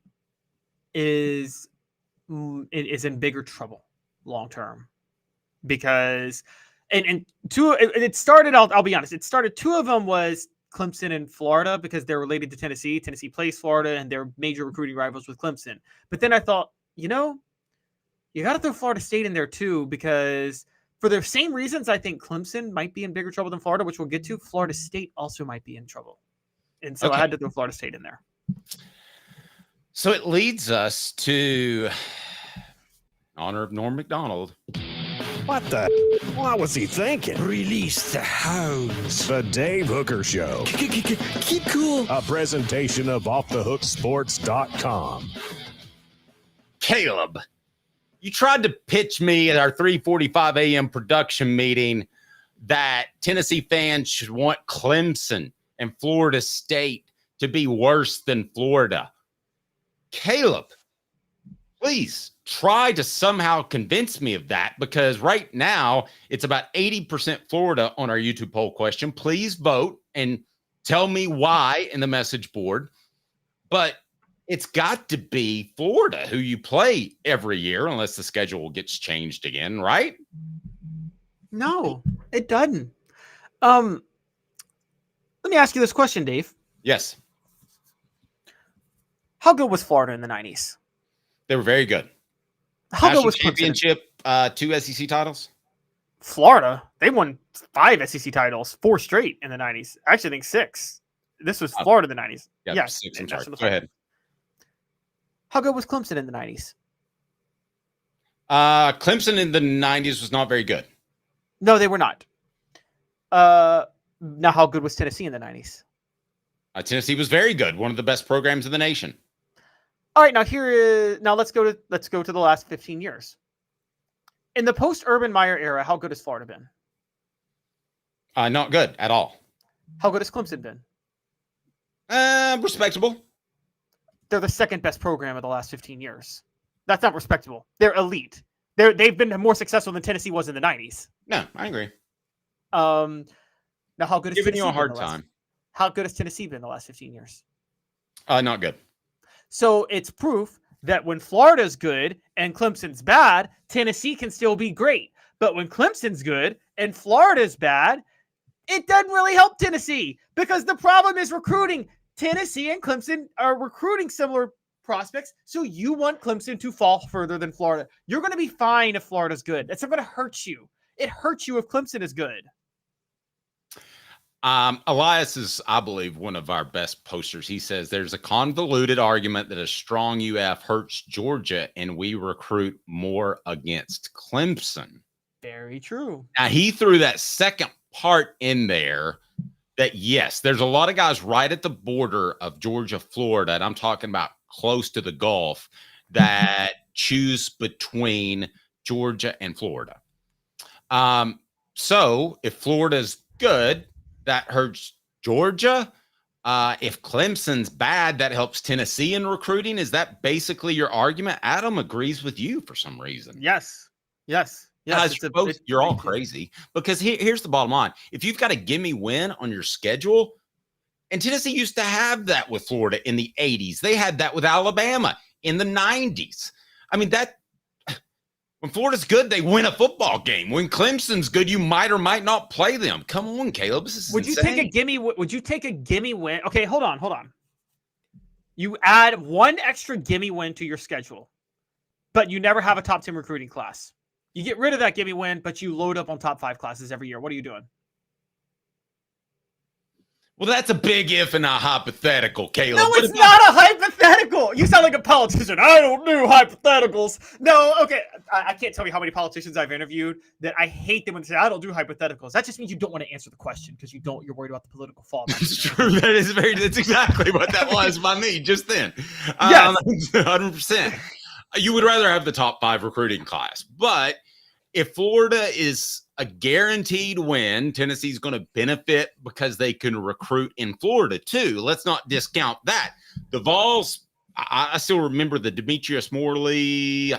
is in bigger trouble long term. Because it started, I'll be honest, two of them was Clemson and Florida because they're related to Tennessee. Tennessee plays Florida and they're major recruiting rivals with Clemson. But then I thought, you got to throw Florida State in there too, because for the same reasons, I think Clemson might be in bigger trouble than Florida, which we'll get to. Florida State also might be in trouble. And so I had to throw Florida State in there. So it leads us to honor of Norm Macdonald. What the? What was he thinking? Release the hounds. The Dave Hooker Show. Keep cool. A presentation of OffTheHookSports.com. Caleb, you tried to pitch me at our 3:45 a.m. production meeting that Tennessee fans should want Clemson and Florida State to be worse than Florida. Caleb, please try to somehow convince me of that, because right now it's about 80% Florida on our YouTube poll question. Please vote and Tell me why in the message board. But it's got to be Florida, who you play every year, unless the schedule gets changed again, right? No, it doesn't. Let me ask you this question, Dave. Yes. How good was Florida in the 90s? They were very good. How good was championship, 2 SEC titles? Florida, they won 5 SEC titles, 4 straight in the 90s. Actually, I think 6. This was Florida in the 90s. Yeah, Yes. 6. I'm sorry. Go ahead. How good was Clemson in the 90s? Clemson in the 90s was not very good. No, they were not. Now, how good was Tennessee in the 90s? Tennessee was very good. One of the best programs in the nation. All right, now let's go to the last 15 years. In the post-Urban Meyer era, how good has Florida been? Not good at all. How good has Clemson been? Respectable. They're the second best program of the last 15 years. That's not respectable. They're elite. They've been more successful than Tennessee was in the 90s. No, I agree. Now, how good has Giving Tennessee you a hard been the last- time. How good has Tennessee been the last 15 years? Not good. So it's proof that when Florida's good and Clemson's bad, Tennessee can still be great. But when Clemson's good and Florida's bad, it doesn't really help Tennessee because the problem is recruiting. Tennessee and Clemson are recruiting similar prospects, so you want Clemson to fall further than Florida. You're going to be fine if Florida's good. That's not going to hurt you. It hurts you if Clemson is good. Elias is, I believe, one of our best posters. He says there's a convoluted argument that a strong UF hurts Georgia and we recruit more against Clemson. Very true. Now, he threw that second part in there that, yes, there's a lot of guys right at the border of Georgia, Florida, and I'm talking about close to the Gulf, that choose between Georgia and Florida. So if Florida's good, that hurts Georgia. If Clemson's bad, that helps Tennessee in recruiting. Is that basically your argument? Adam agrees with you for some reason. Yes. Guys, you're all crazy because here's the bottom line. If you've got a gimme win on your schedule, and Tennessee used to have that with Florida in the 80s. They had that with Alabama in the 90s. I mean, when Florida's good, they win a football game. When Clemson's good, you might or might not play them. Come on, Caleb. This is insane. Would you take a gimme win? Okay, hold on. You add one extra gimme win to your schedule, but you never have a top 10 recruiting class. You get rid of that gimme win, but you load up on top 5 classes every year. What are you doing? Well, that's a big if and a hypothetical, Caleb. No, it's not a hypothetical. You sound like a politician. I don't do hypotheticals. No, okay. I can't tell you how many politicians I've interviewed that I hate them when they say, I don't do hypotheticals. That just means you don't want to answer the question because you're worried about the political fallback. That's true. That's exactly what that was by me just then. Yes. 100%. You would rather have the top 5 recruiting class. But if Florida is a guaranteed win, Tennessee's going to benefit because they can recruit in Florida too. Let's not discount that. The Vols, I still remember the Demetrius Morley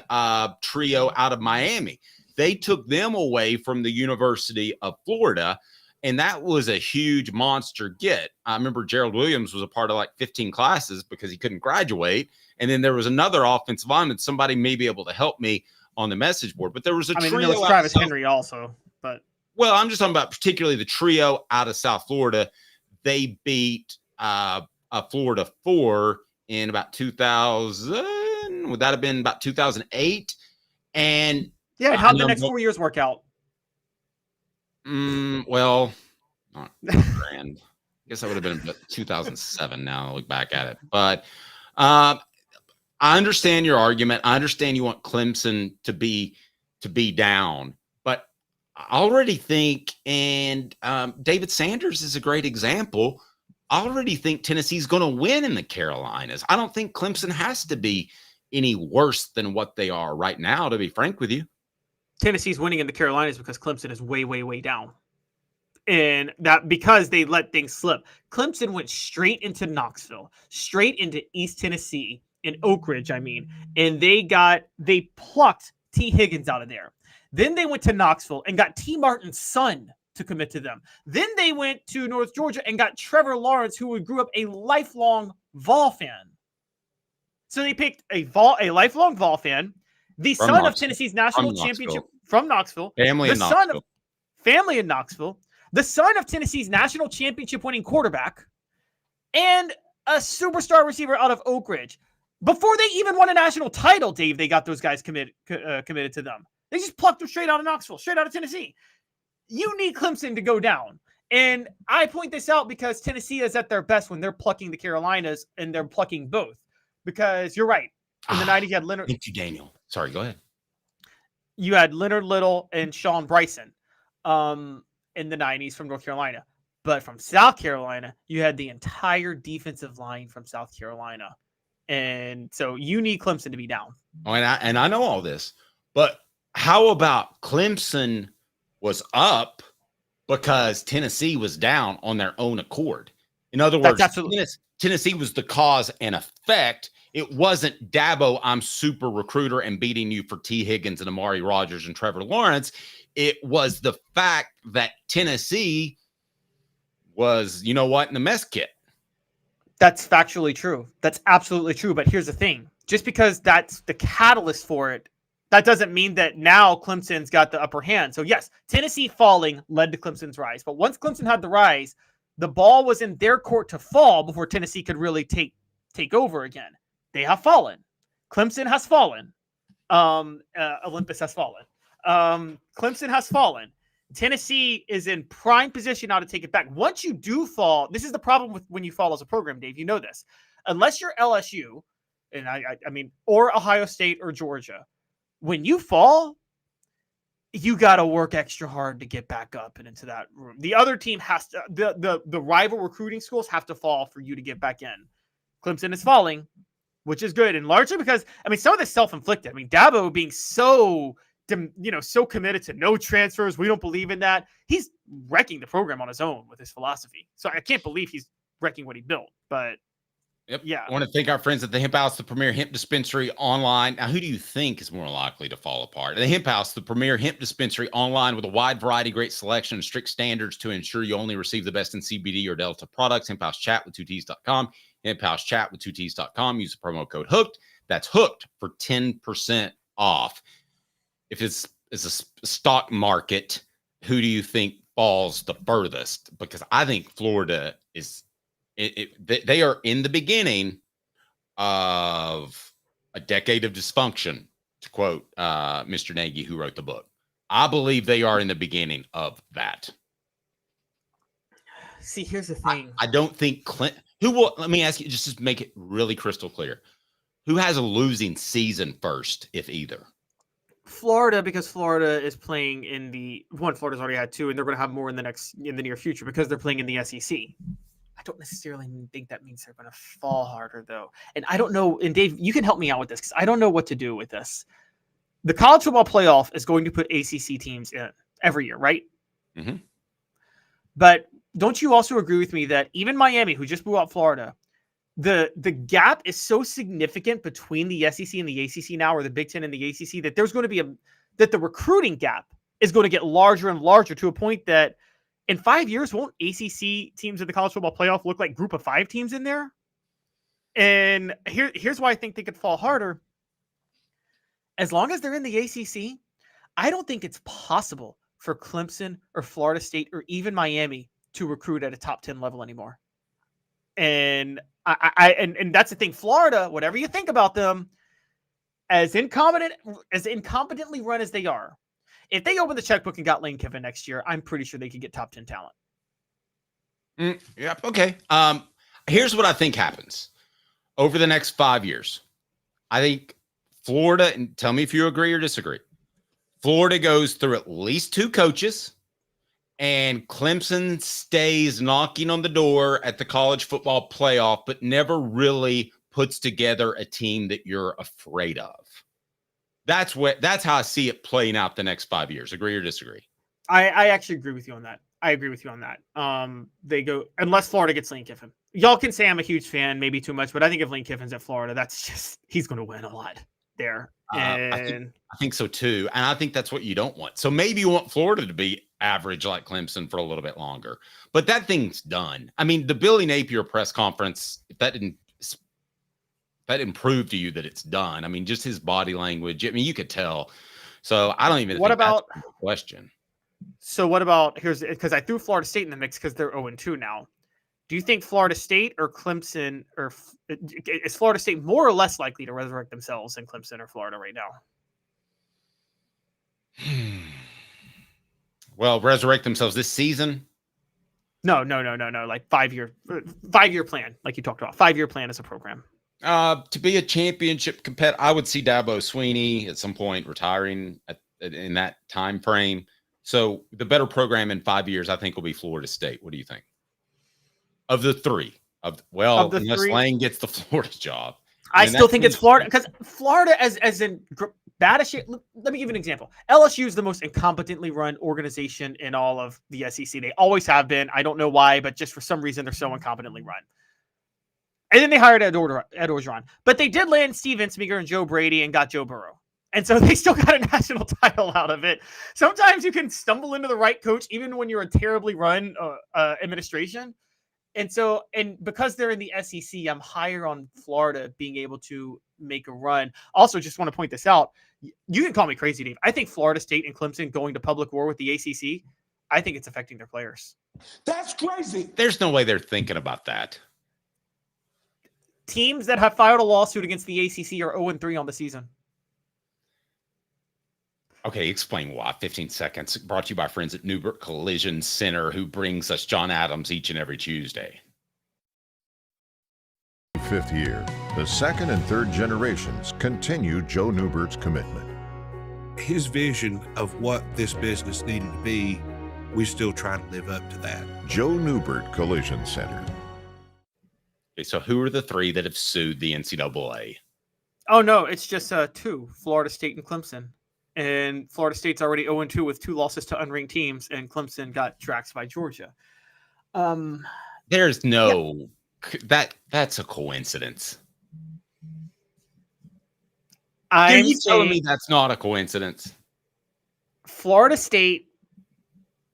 trio out of Miami. They took them away from the University of Florida, and that was a huge monster get. I remember Gerald Williams was a part of like 15 classes because he couldn't graduate. And then there was another offensive lineman. Somebody may be able to help me on the message board, but there was a trio. There was Travis Henry also, but I'm just talking about particularly the trio out of South Florida. They beat Florida 4 in about 2000. Would that have been about 2008? And yeah, how'd the next 4 years work out? Well, not grand. I guess that would have been about 2007. Now I look back at it, but I understand your argument. I understand you want Clemson to be down, but I already think, and David Sanders is a great example. I already think Tennessee's going to win in the Carolinas. I don't think Clemson has to be any worse than what they are right now, to be frank with you. Tennessee's winning in the Carolinas because Clemson is way, way, way down. And that because they let things slip. Clemson went straight into Knoxville, straight into East Tennessee, in Oak Ridge, and they plucked T. Higgins out of there. Then they went to Knoxville and got T. Martin's son to commit to them. Then they went to North Georgia and got Trevor Lawrence, who grew up a lifelong Vol fan. So they picked a lifelong Vol fan, the son of Tennessee's national championship from Knoxville, family in Knoxville, the son of Tennessee's national championship winning quarterback, and a superstar receiver out of Oak Ridge. Before they even won a national title, Dave, they got those guys committed to them. They just plucked them straight out of Knoxville, straight out of Tennessee. You need Clemson to go down. And I point this out because Tennessee is at their best when they're plucking the Carolinas, and they're plucking both. Because you're right. In the 90s, you had Leonard. Thank you, Daniel. Sorry, go ahead. You had Leonard Little and Sean Bryson in the 90s from North Carolina. But from South Carolina, you had the entire defensive line from South Carolina. And so you need Clemson to be down. Oh, and I know all this. But how about Clemson was up because Tennessee was down on their own accord? In other words, Tennessee was the cause and effect. It wasn't Dabo, I'm super recruiter and beating you for T. Higgins and Amari Rodgers and Trevor Lawrence. It was the fact that Tennessee was, in the mess kit. That's factually true. That's absolutely true. But here's the thing. Just because that's the catalyst for it, that doesn't mean that now Clemson's got the upper hand. So yes, Tennessee falling led to Clemson's rise. But once Clemson had the rise, the ball was in their court to fall before Tennessee could really take over again. They have fallen. Clemson has fallen. Olympus has fallen. Clemson has fallen. Tennessee is in prime position now to take it back. Once you do fall, this is the problem with when you fall as a program, Dave. You know this. Unless you're LSU, and I mean, or Ohio State or Georgia, when you fall, you got to work extra hard to get back up and into that room. The other team has to, the rival recruiting schools have to fall for you to get back in. Clemson is falling, which is good. And largely because, some of this self-inflicted. Dabo being so committed to no transfers. We don't believe in that. He's wrecking the program on his own with his philosophy. So I can't believe he's wrecking what he built, but yep. Yeah. I want to thank our friends at the Hemp House, the premier hemp dispensary online. Now, who do you think is more likely to fall apart? The Hemp House, the premier hemp dispensary online with a wide variety, great selection, and strict standards to ensure you only receive the best in CBD or Delta products. Hemp House Chat with 2Ts.com. Hemp House Chat with 2Ts.com. Use the promo code HOOKED. That's HOOKED for 10% off. If it's a stock market, who do you think falls the furthest? Because I think Florida is they are in the beginning of a decade of dysfunction, to quote Mr. Nagy, who wrote the book. I believe they are in the beginning of that. See, here's the thing. I don't think let me ask you, just to make it really crystal clear, who has a losing season first, if either? Florida, because Florida is playing in Florida's already had two, and they're going to have more in the near future because they're playing in the SEC. I don't necessarily think that means they're going to fall harder, though. And I don't know. And Dave, you can help me out with this because I don't know what to do with this. The college football playoff is going to put ACC teams in every year, right? Mm-hmm. But don't you also agree with me that even Miami, who just blew out Florida, the gap is so significant between the SEC and the ACC now, or the Big Ten and the ACC, that there's going to be that the recruiting gap is going to get larger and larger to a point that in 5 years, won't ACC teams in the college football playoff look like group of 5 teams in there? And here's why I think they could fall harder. As long as they're in the ACC, I don't think it's possible for Clemson or Florida State or even Miami to recruit at a top 10 level anymore. And and that's the thing. Florida, whatever you think about them, as incompetently run as they are, if they open the checkbook and got Lane Kiffin next year, I'm pretty sure they could get top 10 talent. Yep. Okay. Here's what I think happens over the next 5 years. I think Florida, and tell me if you agree or disagree, Florida goes through at least 2 coaches, and Clemson stays knocking on the door at the college football playoff, but never really puts together a team that you're afraid of. That's how I see it playing out the next 5 years. Agree or disagree? I actually agree with you on that. I agree with you on that. They go, unless Florida gets Lane Kiffin. Y'all can say I'm a huge fan, maybe too much, but I think if Lane Kiffin's at Florida, he's going to win a lot. there. I think so too. And I think that's what you don't want. So maybe you want Florida to be average like Clemson for a little bit longer. But that thing's done. I mean, the Billy Napier press conference, if that didn't prove to you that it's done. I mean, just his body language. I mean, you could tell. So I don't even think that's a question. So what about because I threw Florida State in the mix because they're 0-2 now. Do you think Florida State or Clemson, or is Florida State more or less likely to resurrect themselves than Clemson or Florida right now? Well, resurrect themselves this season? No. Like 5-year plan, like you talked about. 5-year plan as a program. To be a championship competitor, I would see Dabo Swinney at some point retiring in that time frame. So the better program in 5 years, I think, will be Florida State. What do you think? Of the three, unless Lane gets the Florida job, I still think it's Florida, because Florida, as in bad as shit. Let me give you an example. LSU is the most incompetently run organization in all of the SEC. They always have been. I don't know why, but just for some reason, they're so incompetently run. And then they hired Ed Orgeron. But they did land Steve Ensminger and Joe Brady and got Joe Burrow. And so they still got a national title out of it. Sometimes you can stumble into the right coach, even when you're a terribly run administration. And because they're in the SEC, I'm higher on Florida being able to make a run. Also, just want to point this out. You can call me crazy, Dave. I think Florida State and Clemson going to public war with the ACC, I think it's affecting their players. That's crazy. There's no way they're thinking about that. Teams that have filed a lawsuit against the ACC are 0-3 on the season. Okay, explain why. 15 seconds. Brought to you by friends at Neubert Collision Center, who brings us John Adams each and every Tuesday. 5th year, the second and third generations continue Joe Neubert's commitment. His vision of what this business needed to be, we still try to live up to that. Joe Neubert Collision Center. Okay, so who are the three that have sued the NCAA? Oh, no, it's just 2, Florida State and Clemson. And Florida State's already 0-2 with 2 losses to unranked teams, and Clemson got draxed by Georgia. There's no that's a coincidence. Are you telling me that's not a coincidence? Florida State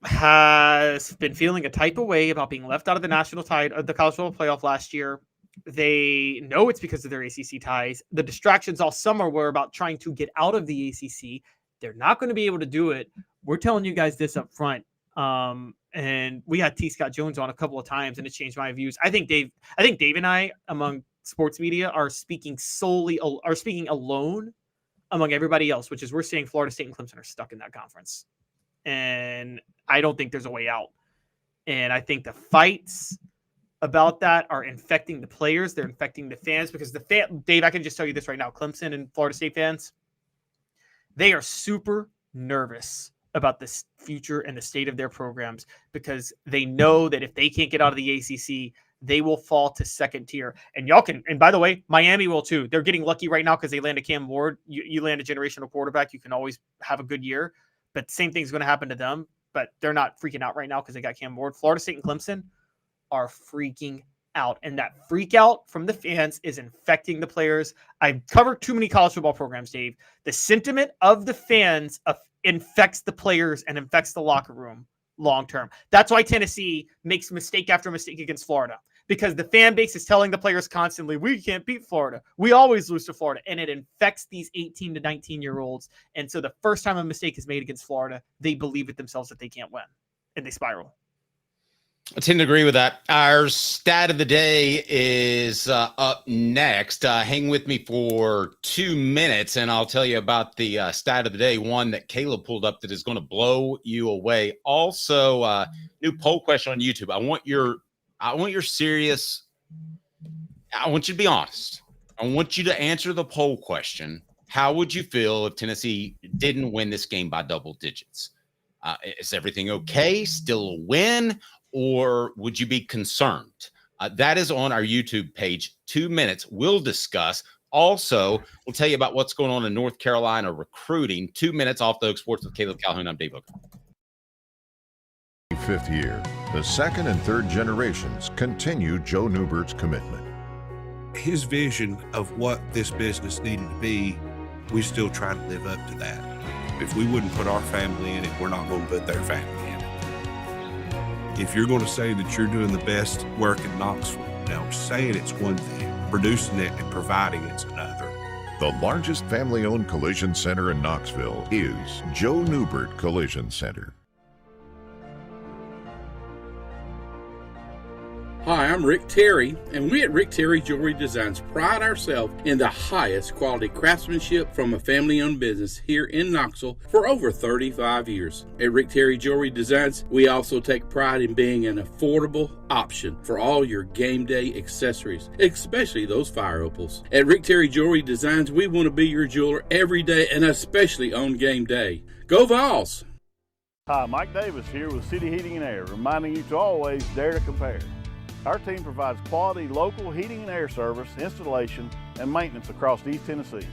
has been feeling a type of way about being left out of the national title of the college football playoff last year. They know it's because of their ACC ties. The distractions all summer were about trying to get out of the ACC. They're not going to be able to do it. We're telling you guys this up front. And we had T. Scott Jones on a couple of times, and it changed my views. I think Dave and I, among sports media, are speaking alone among everybody else, which is we're saying Florida State and Clemson are stuck in that conference. And I don't think there's a way out. And I think the fights about that are infecting the players. They're infecting the fans, because Dave, I can just tell you this right now. Clemson and Florida State fans, they are super nervous about the future and the state of their programs, because they know that if they can't get out of the ACC, they will fall to second tier. And y'all can, and by the way, Miami will too. They're getting lucky right now because they landed Cam Ward. You land a generational quarterback, you can always have a good year, but same thing's going to happen to them. But they're not freaking out right now because they got Cam Ward. Florida State and Clemson are freaking out, and that freak out from the fans is infecting the players. I've covered too many college football programs, Dave. The sentiment of the fans infects the players and infects the locker room long term. That's why Tennessee makes mistake after mistake against Florida, because the fan base is telling the players constantly, we can't beat Florida. We always lose to Florida. And it infects these 18 to 19-year-olds. And so the first time a mistake is made against Florida, they believe it themselves that they can't win, and they spiral. I tend to agree with that. Our stat of the day is up next. Hang with me for 2 minutes, and I'll tell you about the stat of the day, one that Caleb pulled up that is going to blow you away. Also, new poll question on YouTube. I want your serious. I want you to be honest. I want you to answer the poll question. How would you feel if Tennessee didn't win this game by double digits? Is everything okay? Still a win? Or would you be concerned? That is on our YouTube page. 2 minutes. We'll discuss. Also, we'll tell you about what's going on in North Carolina recruiting. 2 minutes off the Oak Sports with Caleb Calhoun. I'm Dave Hooker. 5th year, the second and third generations continue Joe Neubert's commitment. His vision of what this business needed to be, we still try to live up to that. If we wouldn't put our family in it, we're not going to put their family in it. If you're going to say that you're doing the best work in Knoxville, now saying it's one thing, producing it and providing it's another. The largest family-owned collision center in Knoxville is Joe Neubert Collision Center. Hi, I'm Rick Terry, and we at Rick Terry Jewelry Designs pride ourselves in the highest quality craftsmanship from a family-owned business here in Knoxville for over 35 years. At Rick Terry Jewelry Designs, we also take pride in being an affordable option for all your game day accessories, especially those fire opals. At Rick Terry Jewelry Designs, we want to be your jeweler every day and especially on game day. Go Vols! Hi, Mike Davis here with City Heating and Air, reminding you to always dare to compare. Our team provides quality local heating and air service, installation, and maintenance across East Tennessee.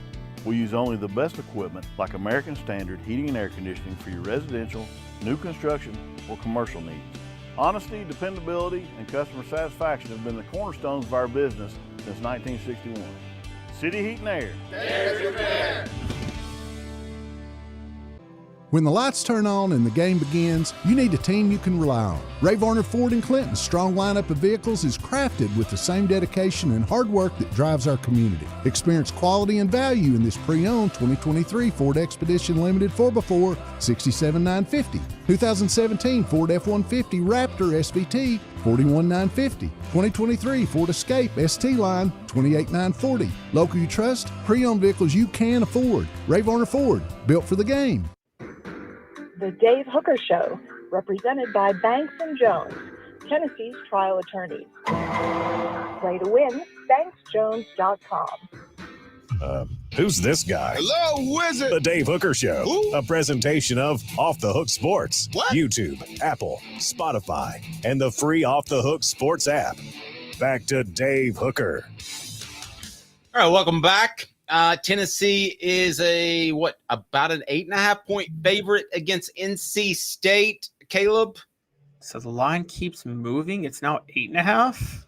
We use only the best equipment like American Standard heating and air conditioning for your residential, new construction, or commercial needs. Honesty, dependability, and customer satisfaction have been the cornerstones of our business since 1961. City Heat and Air. Dare to compare. When the lights turn on and the game begins, you need a team you can rely on. Ray Varner Ford & Clinton's strong lineup of vehicles is crafted with the same dedication and hard work that drives our community. Experience quality and value in this pre-owned 2023 Ford Expedition Limited 4x4 $67,950, 2017 Ford F-150 Raptor SVT $41,950, 2023 Ford Escape ST Line $28,940. Local you trust, pre-owned vehicles you can afford. Ray Varner Ford, built for the game. The Dave Hooker Show, represented by Banks & Jones, Tennessee's trial attorneys. Play to win, banksjones.com. Who's this guy? Hello, wizard. The Dave Hooker Show, Who? a presentation of Off the Hook Sports, What? YouTube, Apple, Spotify, and the free Off the Hook Sports app. Back to Dave Hooker. All right, welcome back. Tennessee is about an 8.5-point favorite against NC State. Caleb? So the line keeps moving. It's now 8.5.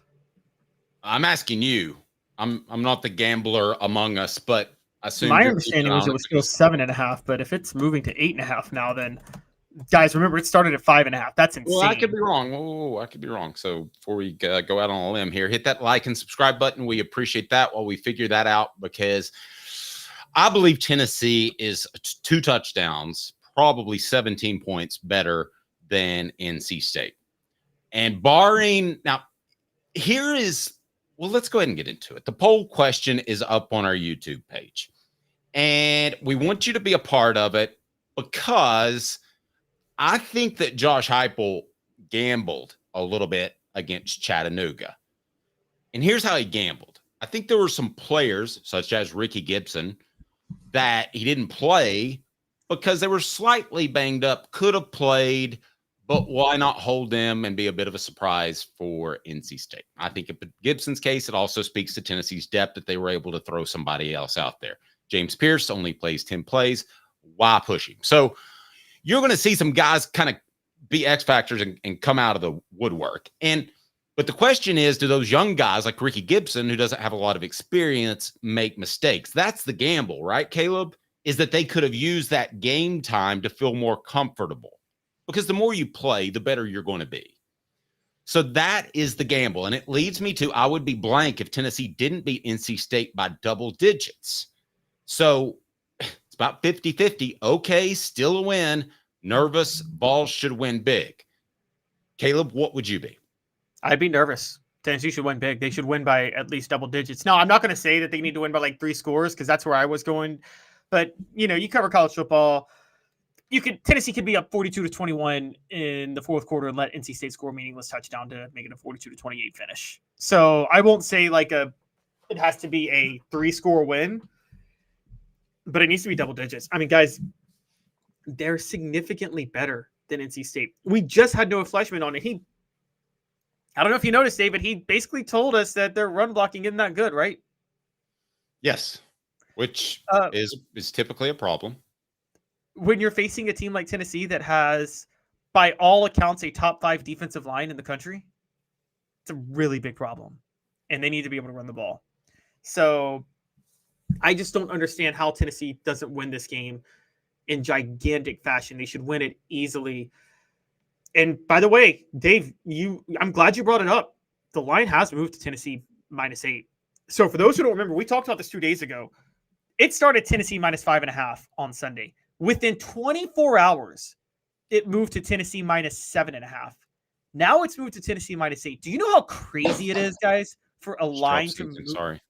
I'm asking you. I'm not the gambler among us, but I assume My understanding was it was still 7.5, but if it's moving to 8.5 now, then guys, remember it started at 5.5. That's insane. Well, I could be wrong. Oh, I could be wrong. So before we go out on a limb here, hit that like and subscribe button. We appreciate that while we figure that out, because I believe Tennessee is 2 touchdowns, probably 17 points better than NC State. And barring now, let's go ahead and get into it. The poll question is up on our YouTube page, and we want you to be a part of it because I think that Josh Heupel gambled a little bit against Chattanooga. And here's how he gambled. I think there were some players, such as Ricky Gibson, that he didn't play because they were slightly banged up, could have played, but why not hold them and be a bit of a surprise for NC State? I think in Gibson's case, it also speaks to Tennessee's depth that they were able to throw somebody else out there. James Pierce only plays 10 plays. Why push him? So you're going to see some guys kind of be X factors and come out of the woodwork. But the question is, do those young guys like Ricky Gibson, who doesn't have a lot of experience, make mistakes? That's the gamble, right, Caleb? Is that they could have used that game time to feel more comfortable. Because the more you play, the better you're going to be. So that is the gamble. And it leads me to, I would be blank if Tennessee didn't beat NC State by double digits. So it's about 50-50. Okay, still a win. Nervous. Vols should win big. Caleb, what would you be? I'd be nervous. Tennessee should win big. They should win by at least double digits. Now, I'm not going to say that they need to win by like 3 scores because that's where I was going. But, you cover college football. Tennessee could be up 42-21 in the fourth quarter and let NC State score a meaningless touchdown to make it a 42-28 finish. So I won't say it has to be a 3-score win, but it needs to be double digits. I mean, guys, they're significantly better than NC State. We just had Noah Fleischman on, and I don't know if you noticed, David, he basically told us that their run blocking isn't that good, right? Yes, which is typically a problem. When you're facing a team like Tennessee that has, by all accounts, a top 5 defensive line in the country, it's a really big problem. And they need to be able to run the ball. So I just don't understand how Tennessee doesn't win this game in gigantic fashion. They should win it easily. And by the way, Dave, I'm glad you brought it up. The line has moved to Tennessee -8. So for those who don't remember, we talked about this 2 days ago. It started Tennessee -5.5 on Sunday. Within 24 hours, it moved to Tennessee -7.5. Now it's moved to Tennessee -8. Do you know how crazy it is, guys, for a line to move? Sorry.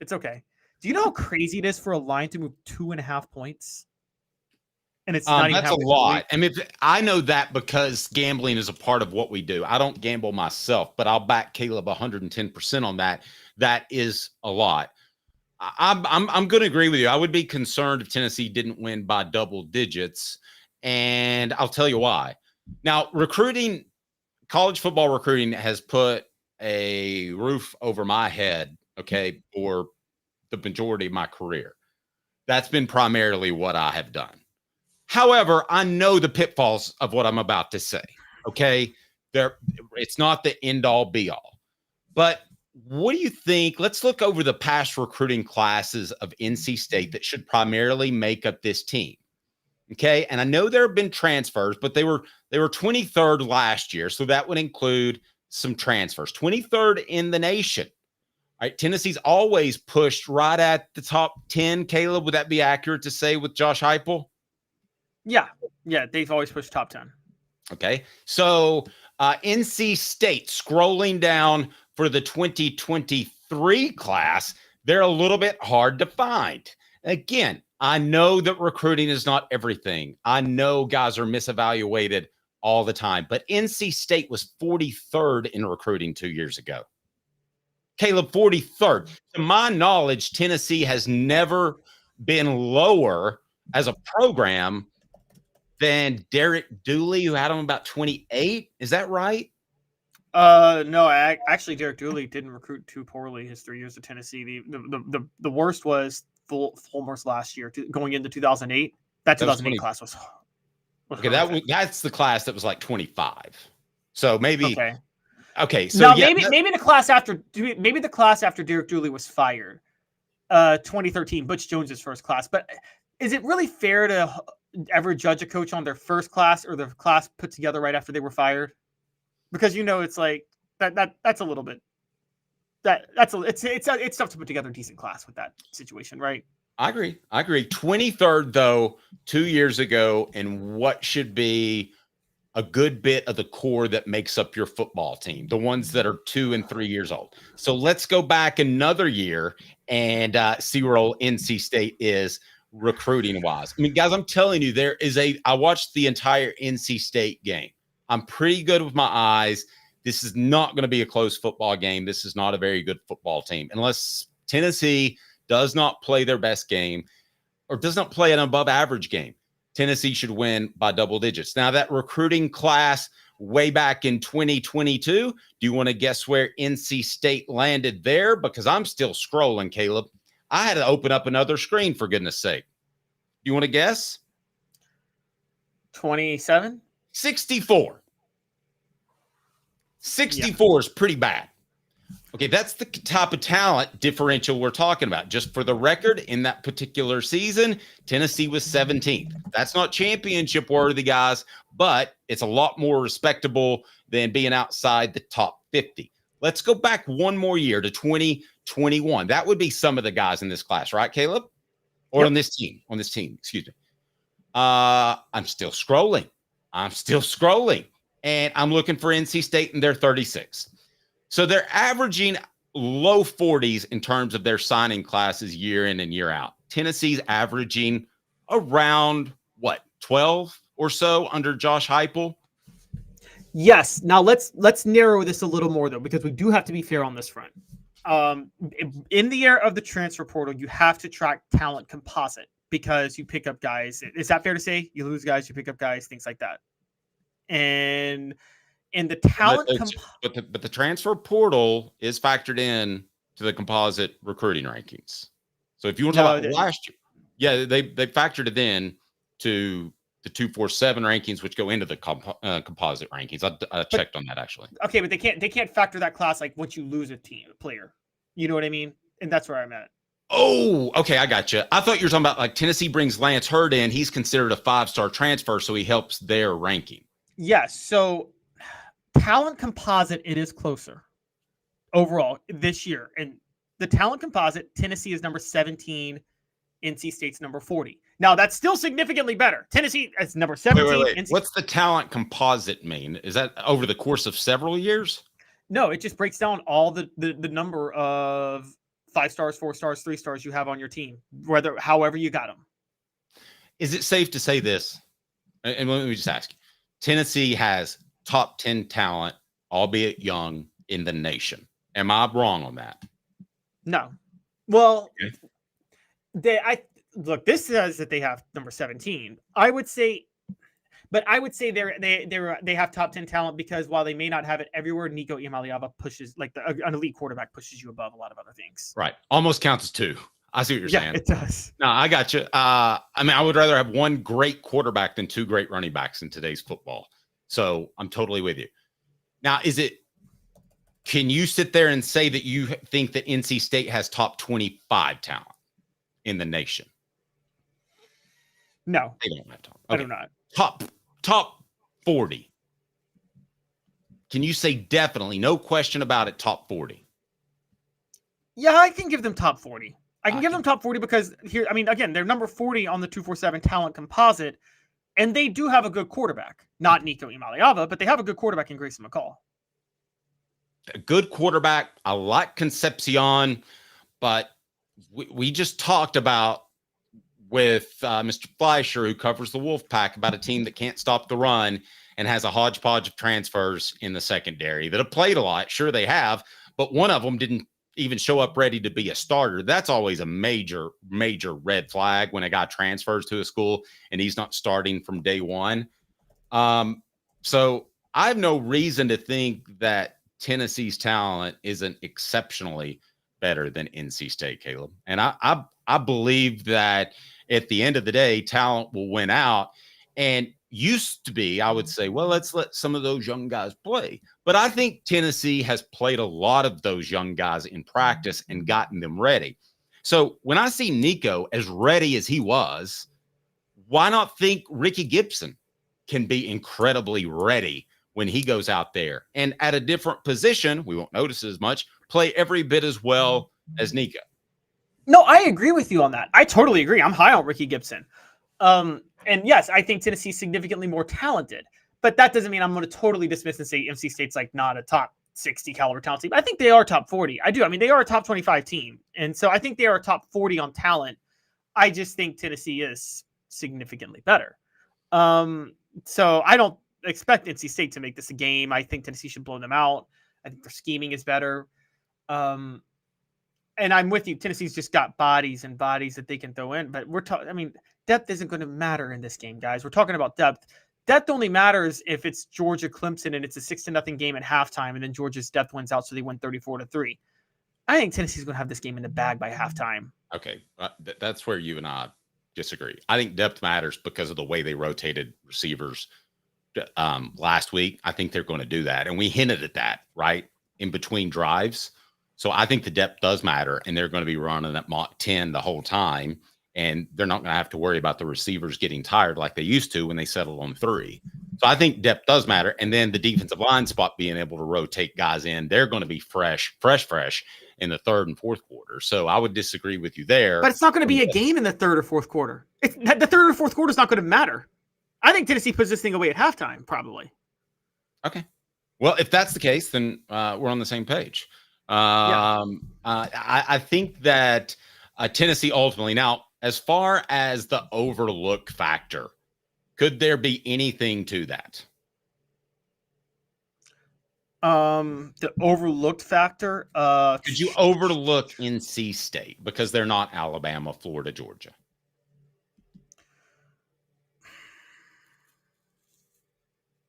It's okay. Do you know how crazy it is for a line to move 2.5 points? And it's not even that's a lot. I mean, I know that because gambling is a part of what we do. I don't gamble myself, but I'll back Caleb 110% on that. That is a lot. I'm going to agree with you. I would be concerned if Tennessee didn't win by double digits, and I'll tell you why. Now, college football recruiting has put a roof over my head, okay, for the majority of my career. That's been primarily what I have done. However, I know the pitfalls of what I'm about to say, okay? It's not the end-all, be-all. But what do you think? Let's look over the past recruiting classes of NC State that should primarily make up this team, okay? And I know there have been transfers, but they were 23rd last year, so that would include some transfers. 23rd in the nation. All right, Tennessee's always pushed right at the top 10. Caleb, would that be accurate to say with Josh Heupel? Yeah, they've always pushed top 10. Okay, so NC State, scrolling down for the 2023 class, they're a little bit hard to find. Again, I know that recruiting is not everything. I know guys are misevaluated all the time, but NC State was 43rd in recruiting 2 years ago. Caleb, 43rd. To my knowledge, Tennessee has never been lower as a program than Derek Dooley, who had him about 28. Is that right? No, actually, Derek Dooley didn't recruit too poorly his 3 years at Tennessee. The worst was Fulmer's last year, going into 2008. That 2008 class was okay. That's the class that was like 25. So maybe okay. So now maybe the class after Derek Dooley was fired, 2013, Butch Jones's first class. But is it really fair to ever judge a coach on their first class or the class put together right after they were fired? Because it's like that's a little bit it's tough to put together a decent class with that situation, right? I agree. 23rd though, 2 years ago, and what should be a good bit of the core that makes up your football team, the ones that are 2 and 3 years old. So let's go back another year and see where old NC State is recruiting wise. I mean, guys, I'm telling you, I watched the entire NC State game. I'm pretty good with my eyes. This is not going to be a close football game. This is not a very good football team. Unless Tennessee does not play their best game or does not play an above average game, Tennessee should win by double digits. Now, that recruiting class way back in 2022, do you want to guess where NC State landed there? Because I'm still scrolling, Caleb. I had to open up another screen, for goodness sake. You want to guess? 27? 64. 64 is pretty bad. Okay, that's the type of talent differential we're talking about. Just for the record, in that particular season, Tennessee was 17th. That's not championship worthy, guys, but it's a lot more respectable than being outside the top 50. Let's go back one more year to 2021. That would be some of the guys in this class, right, Caleb? Or on this team, excuse me. I'm still scrolling. And I'm looking for NC State, and they're 36. So they're averaging low 40s in terms of their signing classes year in and year out. Tennessee's averaging around, 12 or so under Josh Heupel? Yes. Now let's narrow this a little more, though, because we do have to be fair on this front. In the era of the transfer portal, you have to track talent composite because you pick up guys. Is that fair to say? You lose guys, you pick up guys, things like that. And the talent, but the transfer portal is factored in to the composite recruiting rankings. So if you want to talk about last year, they factored it in to the 247 rankings, which go into the composite rankings. I checked on that actually. Okay, but they can't factor that class like once you lose a player. You know what I mean? And that's where I'm at. Oh, okay, I got you. I thought you were talking about like Tennessee brings Lance Hurd in. He's considered a 5-star transfer, so he helps their ranking. Yes. So talent composite, it is closer overall this year. And the talent composite, Tennessee is number 17, NC State's number 40. Now, that's still significantly better. Tennessee is number 17. Wait. What's the talent composite mean? Is that over the course of several years? No, it just breaks down all the number of 5 stars, 4 stars, 3 stars you have on your team, however you got them. Is it safe to say this? And let me just ask you. Tennessee has top 10 talent, albeit young, in the nation. Am I wrong on that? No. Well, look, this says that they have number 17. I would say they have top 10 talent because while they may not have it everywhere, Nico Iamaleava pushes, like an elite quarterback pushes you above a lot of other things. Right. Almost counts as 2. I see what you're saying. Yeah, it does. No, I got you. I mean, I would rather have one great quarterback than 2 great running backs in today's football. So I'm totally with you. Now, can you sit there and say that you think that NC State has top 25 talent in the nation? No. They don't have talent. I do not. Top 40. Can you say definitely, no question about it, top 40? Yeah, I can give them top 40. I can give them top 40 because again, they're number 40 on the 247 talent composite, and they do have a good quarterback. Not Nico Iamaleava, but they have a good quarterback in Grayson McCall. A good quarterback. I like Concepcion, but we just talked about with Mr. Fleischer, who covers the Wolfpack, about a team that can't stop the run and has a hodgepodge of transfers in the secondary that have played a lot. Sure, they have, but one of them didn't even show up ready to be a starter. That's always a major, major red flag when a guy transfers to a school and he's not starting from day one. So I have no reason to think that Tennessee's talent isn't exceptionally better than NC State, Caleb. And I believe that at the end of the day, talent will win out. And used to be, I would say, well, let's let some of those young guys play. But I think Tennessee has played a lot of those young guys in practice and gotten them ready. So when I see Nico as ready as he was, why not think Ricky Gibson can be incredibly ready when he goes out there and at a different position, we won't notice as much, play every bit as well as Nico? No, I agree with you on that. I totally agree. I'm high on Ricky Gibson. And yes, I think Tennessee's significantly more talented, but that doesn't mean I'm going to totally dismiss and say NC State's like not a top 60 caliber talent team. I think they are top 40. I do. I mean, they are a top 25 team. And so I think they are a top 40 on talent. I just think Tennessee is significantly better. So I don't expect NC State to make this a game. I think Tennessee should blow them out. I think their scheming is better. And I'm with you. Tennessee's just got bodies and bodies that they can throw in, but depth isn't going to matter in this game, guys. We're talking about depth. Depth only matters if it's Georgia Clemson and it's a 6-0 game at halftime, and then Georgia's depth wins out, so they win 34-3. I think Tennessee's going to have this game in the bag by halftime. Okay, that's where you and I disagree. I think depth matters because of the way they rotated receivers last week. I think they're going to do that, and we hinted at that right in between drives. So I think the depth does matter, and they're going to be running at Mach 10 the whole time, and they're not going to have to worry about the receivers getting tired like they used to when they settled on 3. So I think depth does matter, and then the defensive line spot being able to rotate guys in, they're going to be fresh in the third and fourth quarter. So I would disagree with you there. But it's not going to be a game in the third or fourth quarter. The third or fourth quarter is not going to matter. I think Tennessee puts this thing away at halftime, probably. Okay. Well, if that's the case, then we're on the same page. I think that Tennessee ultimately, now, as far as the overlook factor, could there be anything to that? The overlooked factor? Could you overlook NC State because they're not Alabama, Florida, Georgia?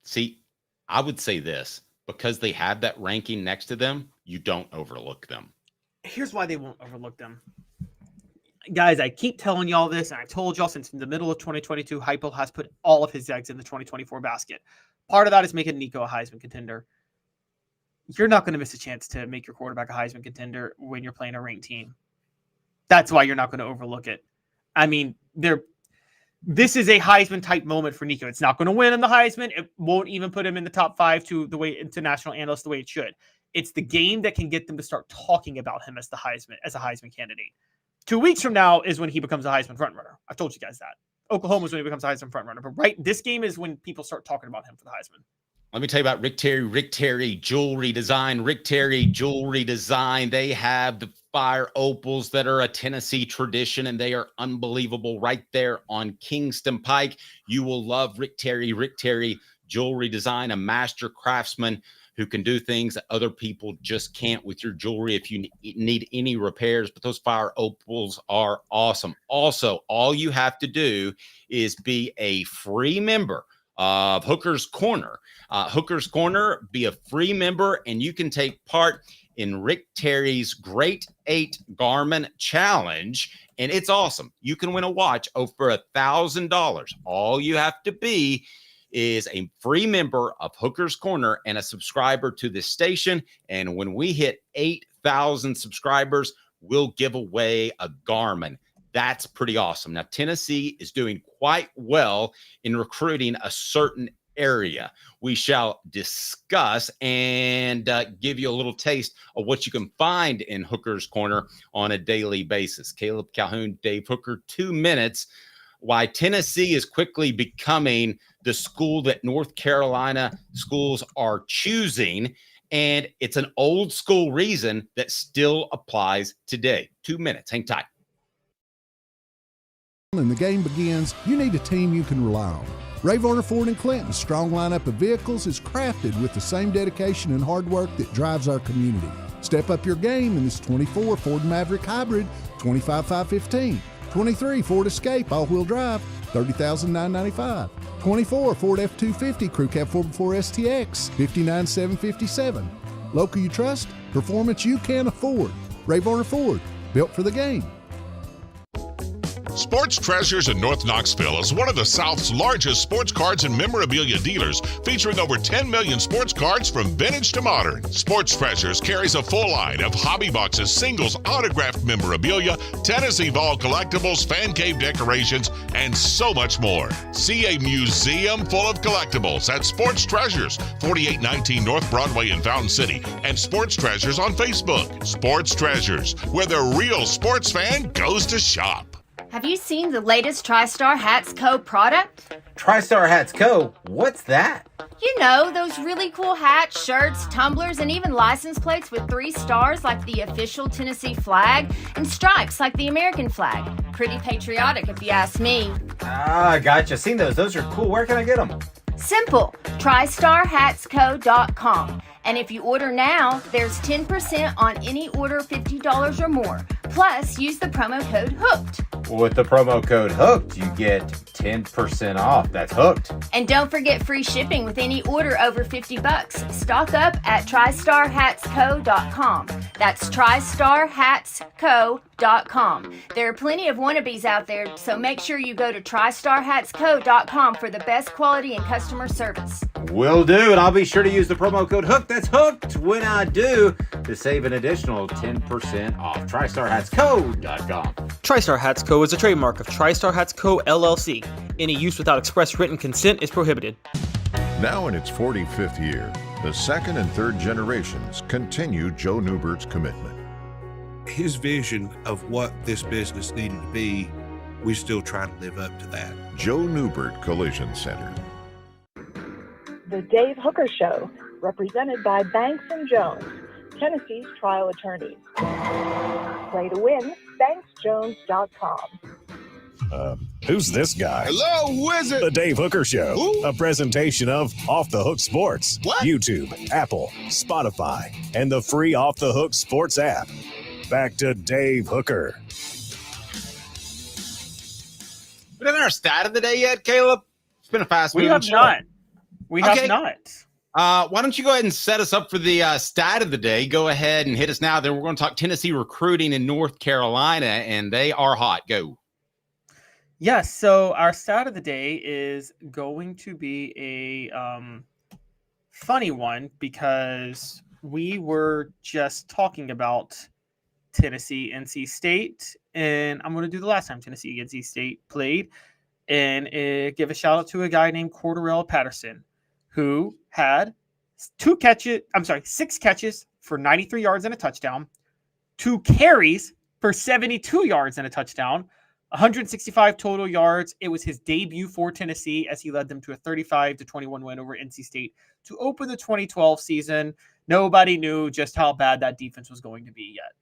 See, I would say this. Because they have that ranking next to them, you don't overlook them. Here's why they won't overlook them. Guys, I keep telling y'all this, and I've told y'all since the middle of 2022, Heupel has put all of his eggs in the 2024 basket. Part of that is making Nico a Heisman contender. You're not going to miss a chance to make your quarterback a Heisman contender when you're playing a ranked team. That's why you're not going to overlook it. I mean, this is a Heisman type moment for Nico. It's not going to win in the Heisman. It won't even put him in the top 5 into national analysts the way it should. It's the game that can get them to start talking about him as a Heisman candidate. 2 weeks from now is when he becomes a Heisman frontrunner. I've told you guys that. Oklahoma is when he becomes a Heisman frontrunner. But this game is when people start talking about him for the Heisman. Let me tell you about Rick Terry Jewelry Design. Rick Terry Jewelry Design. They have the fire opals that are a Tennessee tradition, and they are unbelievable right there on Kingston Pike. You will love Rick Terry Jewelry Design, a master craftsman who can do things that other people just can't with your jewelry if you need any repairs. But those fire opals are awesome. Also, all you have to do is be a free member of Hooker's Corner. Hooker's Corner, be a free member, and you can take part in Rick Terry's Great 8 Garmin Challenge, and it's awesome. You can win a watch over $1,000. All you have to be is a free member of Hooker's Corner and a subscriber to this station, and when we hit 8,000 subscribers, we'll give away a Garmin. That's pretty awesome. Now, Tennessee is doing quite well in recruiting a certain area. We shall discuss and give you a little taste of what you can find in Hooker's Corner on a daily basis. Calhoun, Dave Hooker, 2 minutes. Why Tennessee is quickly becoming the school that North Carolina schools are choosing. And it's an old school reason that still applies today. 2 minutes. Hang tight. And the game begins, you need a team you can rely on. Ray Varner Ford & Clinton's strong lineup of vehicles is crafted with the same dedication and hard work that drives our community. Step up your game in this 24 Ford Maverick Hybrid, $25,515. 23 Ford Escape all-wheel drive, $30,995. 24 Ford F-250 Crew Cab 4x4 STX, $59,757. Local you trust, performance you can afford. Ray Varner Ford, built for the game. Sports Treasures in North Knoxville is one of the South's largest sports cards and memorabilia dealers, featuring over 10 million sports cards from vintage to modern. Sports Treasures carries a full line of hobby boxes, singles, autographed memorabilia, Tennessee Vol collectibles, fan cave decorations, and so much more. See a museum full of collectibles at Sports Treasures, 4819 North Broadway in Fountain City, and Sports Treasures on Facebook. Sports Treasures, where the real sports fan goes to shop. Have you seen the latest TriStar Hats Co. product? TriStar Hats Co.? What's that? You know, those really cool hats, shirts, tumblers, and even license plates with 3 stars like the official Tennessee flag and stripes like the American flag. Pretty patriotic if you ask me. Ah, gotcha. Seen those. Those are cool. Where can I get them? Simple. TriStarHatsCo.com. And if you order now, there's 10% on any order $50 or more. Plus, use the promo code HOOKED. With the promo code HOOKED, you get 10% off. That's hooked. And don't forget free shipping with any order over $50. Stock up at TriStarHatsCo.com. That's TriStarHatsCo.com. There are plenty of wannabes out there, so make sure you go to TriStarHatsCo.com for the best quality and customer service. Will do, and I'll be sure to use the promo code HOOKED. That's hooked when I do, to save an additional 10% off. TriStarHatsCo.com. TriStar Hats Co. is a trademark of TriStar Hats Co. LLC. Any use without express written consent is prohibited. Now in its 45th year, the second and third generations continue Joe Neubert's commitment. His vision of what this business needed to be, we still try to live up to that. Joe Neubert Collision Center. The Dave Hooker Show, represented by Banks & Jones, Tennessee's trial attorneys. Play to win, banksjones.com. Who's this guy? Hello, who is it? The Dave Hooker Show, Who? a presentation of Off the Hook Sports, What? YouTube, Apple, Spotify, and the free Off the Hook Sports app. Back to Dave Hooker. We done our stat of the day yet, Caleb? It's been a fast We moving have show. not. We have Okay. not. Why don't you go ahead and set us up for the stat of the day? Go ahead and hit us now. Then we're going to talk Tennessee recruiting in North Carolina, and they are hot. Go. Yes, so our stat of the day is going to be a funny one because we were just talking about Tennessee, NC State, and I'm going to do the last time Tennessee against NC State played, and give a shout out to a guy named Cordarrelle Patterson, who had 6 catches for 93 yards and a touchdown, 2 carries for 72 yards and a touchdown, 165 total yards. It was his debut for Tennessee as he led them to a 35-21 win over NC State to open the 2012 season. Nobody knew just how bad that defense was going to be yet.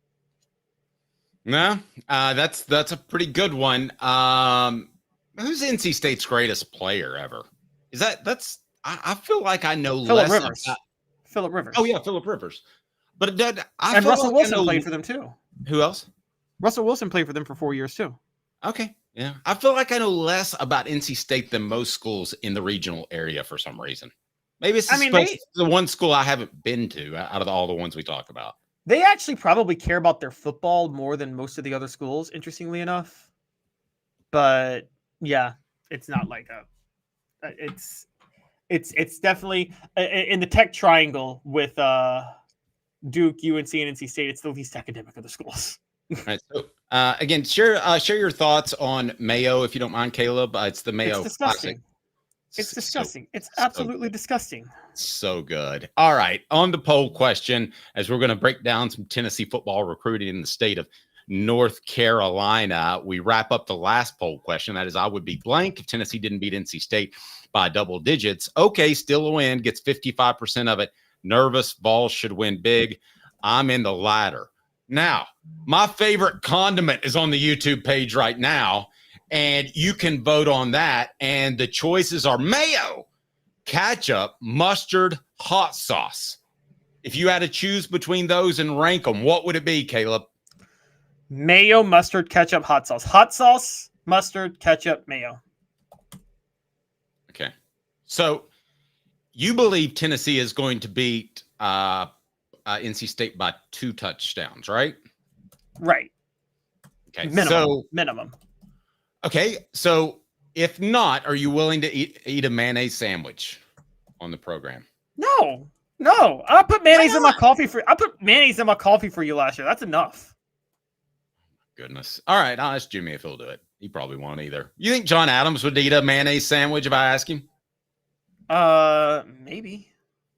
No, that's a pretty good one. Who's NC State's greatest player ever? I feel like I know Phillip less Rivers. about. Phillip Rivers. Oh yeah, Phillip Rivers. But and Russell Wilson played for them too. Who else? Russell Wilson played for them for 4 years too. Okay, yeah. I feel like I know less about NC State than most schools in the regional area for some reason. Maybe it's the one school I haven't been to out of all the ones we talk about. They actually probably care about their football more than most of the other schools, interestingly enough. But yeah, it's not like it's definitely in the Tech Triangle with Duke, UNC, and NC State. It's the least academic of the schools. All right. So again, share your thoughts on Mayo if you don't mind, Caleb. It's the Mayo Classic. It's disgusting. It's absolutely disgusting. So good. All right. On the poll question, as we're going to break down some Tennessee football recruiting in the state of North Carolina, we wrap up the last poll question. That is, I would be blank if Tennessee didn't beat NC State by double digits. Okay, still a win, gets 55% of it. Nervous, Vols should win big. I'm in the latter. Now, my favorite condiment is on the YouTube page right now, and you can vote on that. And the choices are mayo, ketchup, mustard, hot sauce. If you had to choose between those and rank them, what would it be, Caleb? Mayo, mustard, ketchup, hot sauce. Hot sauce, mustard, ketchup, mayo. Okay. So you believe Tennessee is going to beat NC State by 2 touchdowns, right? Right. Okay. Minimum. Okay. So if not, are you willing to eat a mayonnaise sandwich on the program? No. I put mayonnaise in my coffee for you last year. That's enough. Goodness. All right. I'll ask Jimmy if he'll do it. He probably won't either. You think John Adams would eat a mayonnaise sandwich if I ask him? Maybe.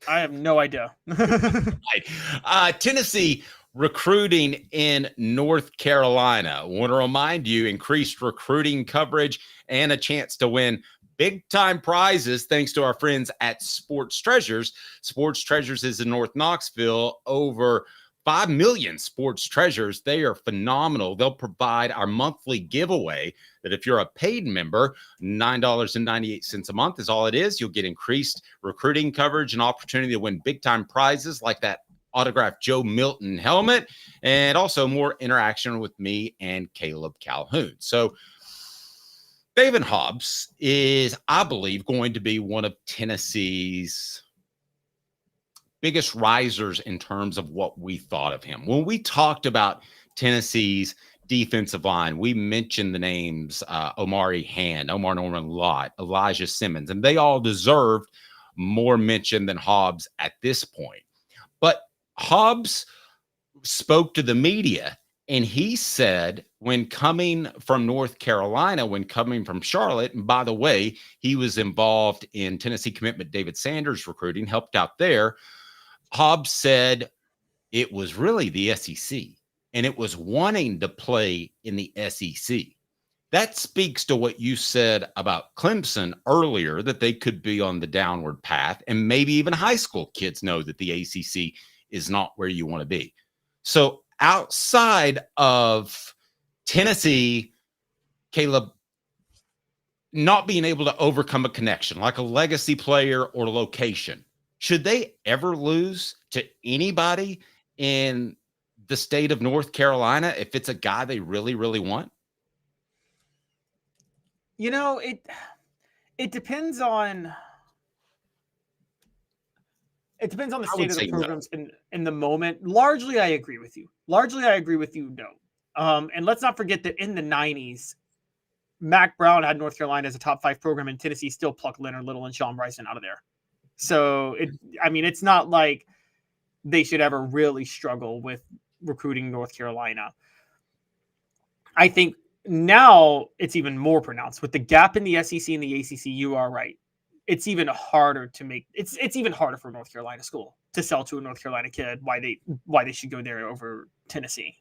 I have no idea. Right. Tennessee recruiting in North Carolina. I want to remind you, increased recruiting coverage and a chance to win big-time prizes thanks to our friends at Sports Treasures. Sports Treasures is in North Knoxville. Over 5 million sports treasures. They are phenomenal. They'll provide our monthly giveaway that if you're a paid member, $9.98 a month is all it is. You'll get increased recruiting coverage and opportunity to win big-time prizes like that autographed Joe Milton helmet, and also more interaction with me and Caleb Calhoun. So David Hobbs is, I believe, going to be one of Tennessee's biggest risers in terms of what we thought of him. When we talked about Tennessee's defensive line, we mentioned the names Omari Hand, Omar Norman Lott, Elijah Simmons, and they all deserved more mention than Hobbs at this point. But Hobbs spoke to the media, and he said when coming from North Carolina, when coming from Charlotte, and by the way, he was involved in Tennessee commitment David Sanders recruiting, helped out there. Hobbs said it was really the SEC, and it was wanting to play in the SEC. That speaks to what you said about Clemson earlier, that they could be on the downward path, and maybe even high school kids know that the ACC is not where you want to be. So outside of Tennessee, Caleb, not being able to overcome a connection like a legacy player or location, should they ever lose to anybody in the state of North Carolina if it's a guy they really, really want? You know, it depends on the state of the programs in the moment. Largely, I agree with you. No. And let's not forget that in the 90s, Mac Brown had North Carolina as a top 5 program, and Tennessee still plucked Leonard Little and Sean Bryson out of there. So, it's not like they should ever really struggle with recruiting North Carolina. I think now it's even more pronounced with the gap in the SEC and the ACC. You are right. It's even harder to make. It's even harder for a North Carolina school to sell to a North Carolina kid why they should go there over Tennessee.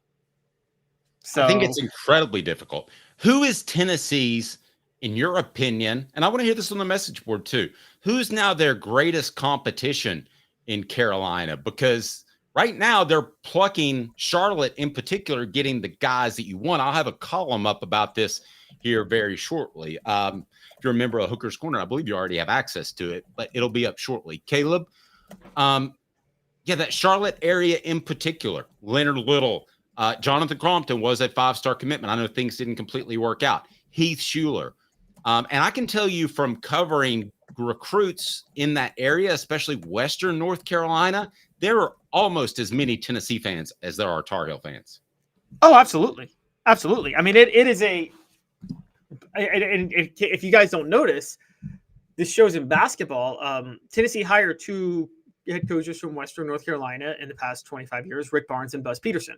So I think it's incredibly difficult. Who is Tennessee's, in your opinion, and I want to hear this on the message board too, who's now their greatest competition in Carolina? Because right now they're plucking Charlotte in particular, getting the guys that you want. I'll have a column up about this here very shortly. If you're a member of Hooker's Corner, I believe you already have access to it, but it'll be up shortly. Caleb, that Charlotte area in particular, Leonard Little, Jonathan Crompton was a 5-star commitment. I know things didn't completely work out. Heath Schuler. And I can tell you from covering recruits in that area, especially Western North Carolina, there are almost as many Tennessee fans as there are Tar Heel fans. Oh, absolutely. Absolutely. I mean, it is and if you guys don't notice, this shows in basketball. Tennessee hired 2 head coaches from Western North Carolina in the past 25 years, Rick Barnes and Buzz Peterson.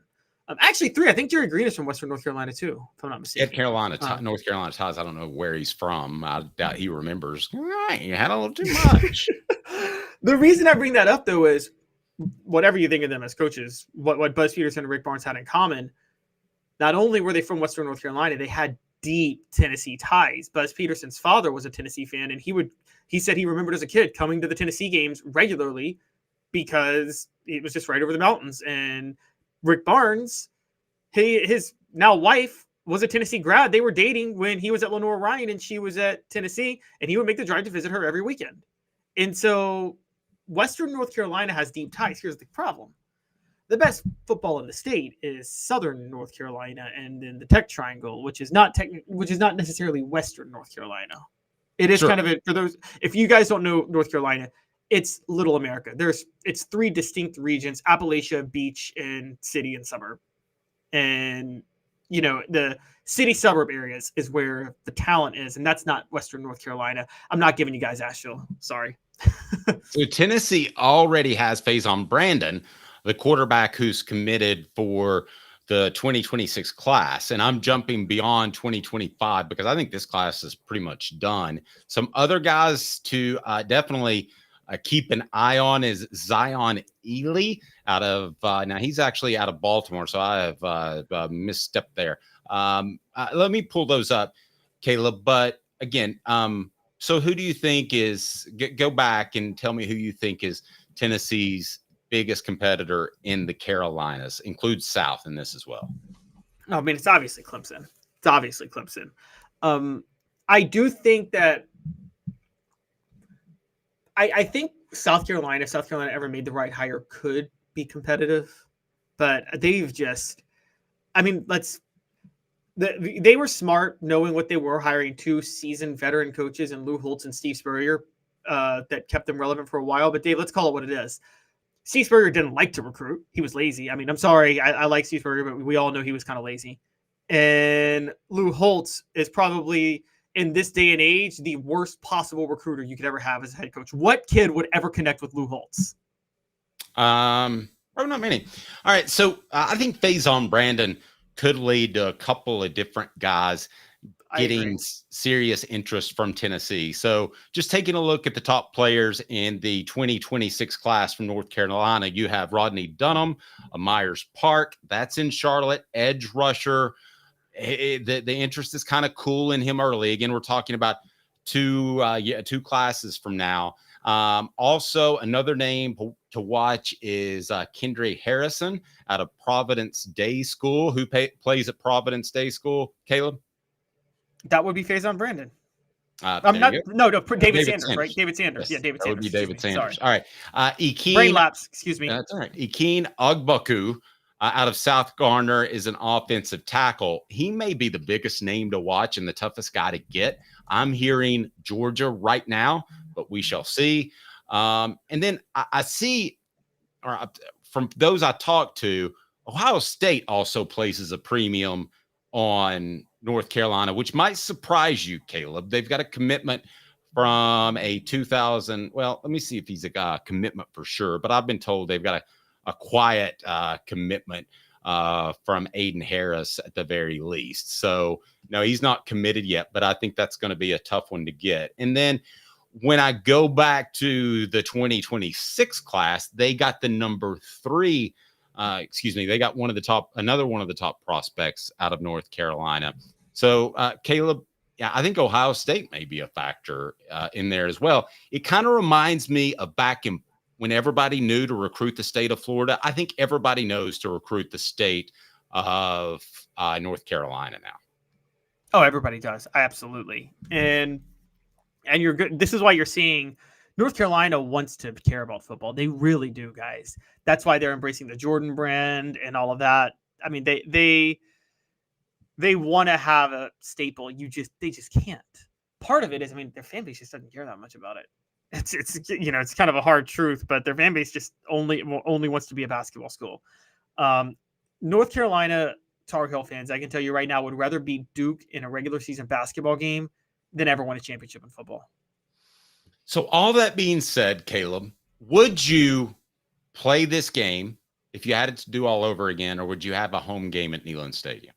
Actually 3. I think Jerry Green is from Western North Carolina too, if I'm not mistaken. North Carolina ties. I don't know where he's from. I doubt he remembers. Right, you had a little too much. The reason I bring that up though is whatever you think of them as coaches, what Buzz Peterson and Rick Barnes had in common, not only were they from Western North Carolina, they had deep Tennessee ties. Buzz Peterson's father was a Tennessee fan, and he said he remembered as a kid coming to the Tennessee games regularly because it was just right over the mountains. And Rick Barnes, his now wife, was a Tennessee grad. They were dating when he was at Lenore Ryan and she was at Tennessee, and he would make the drive to visit her every weekend. And so Western North Carolina has deep ties. Here's the problem. The best football in the state is Southern North Carolina and then the Tech Triangle, which is not necessarily Western North Carolina. It is kind of for those, if you guys don't know North Carolina, it's Little America. It's 3 distinct regions: Appalachia, Beach, and City and Suburb. And the city suburb areas is where the talent is, and that's not Western North Carolina. I'm not giving you guys Asheville. Sorry. So Tennessee already has Faison Brandon, the quarterback who's committed for the 2026 class. And I'm jumping beyond 2025 because I think this class is pretty much done. Some other guys to definitely keep an eye on is Zion Ely out of now he's actually out of Baltimore, so I have misstepped there. Let me pull those up, Caleb. But again, so who do you think is go back and tell me who you think is Tennessee's biggest competitor in the Carolinas? Includes South in this as well. No, I mean, it's obviously Clemson. I do think that I think South Carolina, if South Carolina ever made the right hire, could be competitive, but they've just, I mean, they were smart knowing what they were, hiring 2 seasoned veteran coaches in Lou Holtz and Steve Spurrier that kept them relevant for a while. But Dave, let's call it what it is. Steve Spurrier didn't like to recruit. He was lazy. I mean, I'm sorry. I like Steve Spurrier, but we all know he was kind of lazy. And Lou Holtz is probably, in this day and age, the worst possible recruiter you could ever have as a head coach. What kid would ever connect with Lou Holtz? Probably not many. All right. So I think Faison Brandon could lead to a couple of different guys getting serious interest from Tennessee. So just taking a look at the top players in the 2026 class from North Carolina, you have Rodney Dunham, Myers Park. That's in Charlotte, edge rusher. The interest is kind of cool in him early. Again, we're talking about 2 classes from now. Also, another name to watch is Kendra Harrison out of Providence Day School. Who plays at Providence Day School, Caleb? That would be Faison Brandon. David Sanders, right? David Sanders. Yes, David Sanders. That would be David Sanders. Sorry. All right. Ikeen, brain lapse. Excuse me. That's all right. Ikeen Ogbuku out of South Garner is an offensive tackle. He may be the biggest name to watch and the toughest guy to get. I'm hearing Georgia right now, but we shall see. And then I see, from those I talked to, Ohio State also places a premium on North Carolina, which might surprise you, Caleb. They've got a commitment from a 2000. Well, let me see if he's a commitment for sure, but I've been told they've got a quiet commitment from Aiden Harris at the very least. So no, he's not committed yet, but I think that's going to be a tough one to get. And then when I go back to the 2026 class, they got the number 3. They got another one of the top prospects out of North Carolina. So Caleb, yeah, I think Ohio State may be a factor in there as well. It kind of reminds me of back in when everybody knew to recruit the state of Florida. I think everybody knows to recruit the state of North Carolina now. Oh, everybody does. Absolutely. And you're good. This is why you're seeing North Carolina wants to care about football. They really do, guys. That's why they're embracing the Jordan brand and all of that. I mean, they want to have a staple. They just can't. Part of it is, I mean, their fan base just doesn't care that much about it. It's kind of a hard truth, but their fan base just only wants to be a basketball school. North Carolina Tar Heel fans, I can tell you right now, would rather beat Duke in a regular season basketball game than ever win a championship in football. So all that being said, Caleb, would you play this game if you had it to do all over again, or would you have a home game at Neyland Stadium?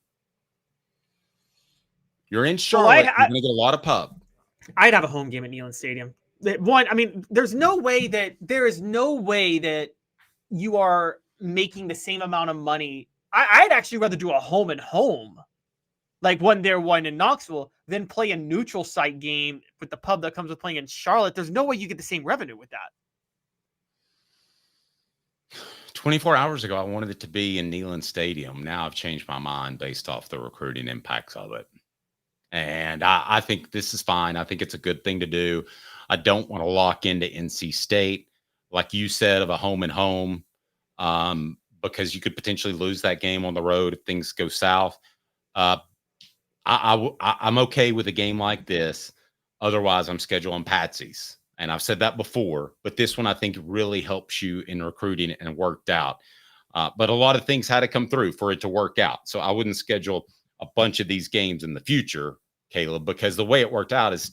You're in Charlotte. You're going to get a lot of pub. I'd have a home game at Neyland Stadium. I mean, there is no way that you are making the same amount of money. I'd actually rather do a home and home, like one in Knoxville, than play a neutral site game with the pub that comes with playing in Charlotte. There's no way you get the same revenue with that. 24 hours ago, I wanted it to be in Neyland Stadium. Now I've changed my mind based off the recruiting impacts of it. And I think this is fine. I think it's a good thing to do. I don't want to lock into NC State, like you said, of a home and home, because you could potentially lose that game on the road if things go south. I'm okay with a game like this. Otherwise, I'm scheduling Patsy's. And I've said that before, but this one I think really helps you in recruiting and worked out. But a lot of things had to come through for it to work out. So I wouldn't schedule a bunch of these games in the future, Caleb, because the way it worked out is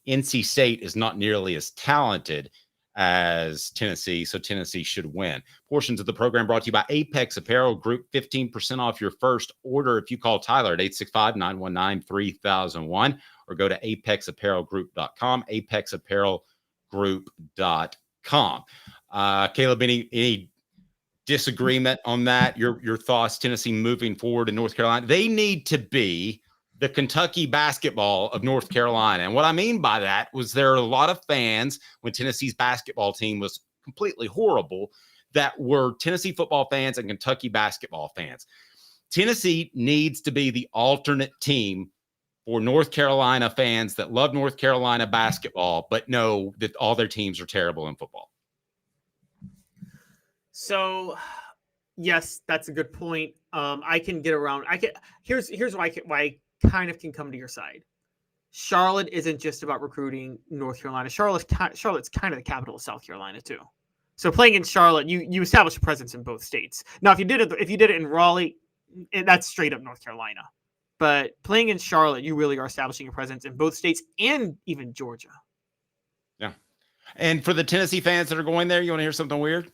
NC State is not nearly as talented as Tennessee, so Tennessee should win. Portions of the program brought to you by Apex Apparel Group, 15% off your first order if you call Tyler at 865-919-3001 or go to apexapparelgroup.com, apexapparelgroup.com. Caleb, any disagreement on that? Your thoughts, Tennessee moving forward in North Carolina? They need to be the Kentucky basketball of North Carolina. And what I mean by that was there are a lot of fans when Tennessee's basketball team was completely horrible that were Tennessee football fans and Kentucky basketball fans. Tennessee needs to be the alternate team for North Carolina fans that love North Carolina basketball, but know that all their teams are terrible in football. So, yes, that's a good point. I can get around. Here's why I kind of can come to your side. Charlotte isn't just about recruiting North Carolina. Charlotte's kind of the capital of South Carolina too. So playing in Charlotte, you establish a presence in both states. Now, if you did it in Raleigh, that's straight up North Carolina. But playing in Charlotte, you really are establishing a presence in both states and even Georgia. Yeah. And for the Tennessee fans that are going there, you want to hear something weird?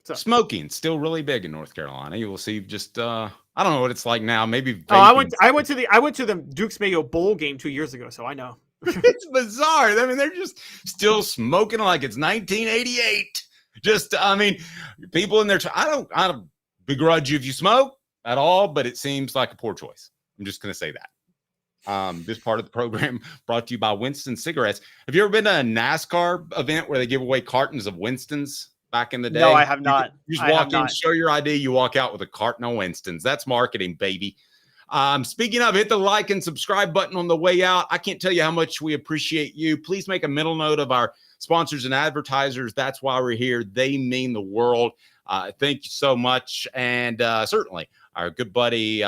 Smoking still really big in North Carolina. You will see just I don't know what it's like now. Maybe I went to the Dukes Mayo Bowl game 2 years ago, so I know. It's bizarre. I mean, they're just still smoking like it's 1988. Just, I mean, people in there. I don't begrudge you if you smoke at all, but it seems like a poor choice. I'm just going to say that. This part of the program brought to you by Winston Cigarettes. Have you ever been to a NASCAR event where they give away cartons of Winston's back in the day? No, I have not. You just walk in, show your ID, you walk out with a carton of Winston's. That's marketing, baby. Speaking of, hit the like and subscribe button on the way out. I can't tell you how much we appreciate you. Please make a mental note of our sponsors and advertisers. That's why we're here. They mean the world. Thank you so much. And certainly our good buddy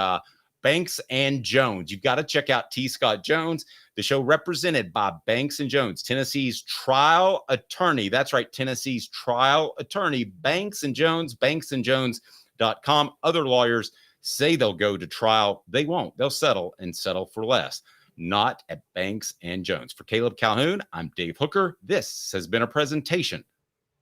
Banks and Jones. You've got to check out T. Scott Jones, the show represented by Banks and Jones, Tennessee's trial attorney. That's right, Tennessee's trial attorney, Banks and Jones, banksandjones.com. Other lawyers say they'll go to trial. They won't. They'll settle and settle for less. Not at Banks and Jones. For Caleb Calhoun, I'm Dave Hooker. This has been a presentation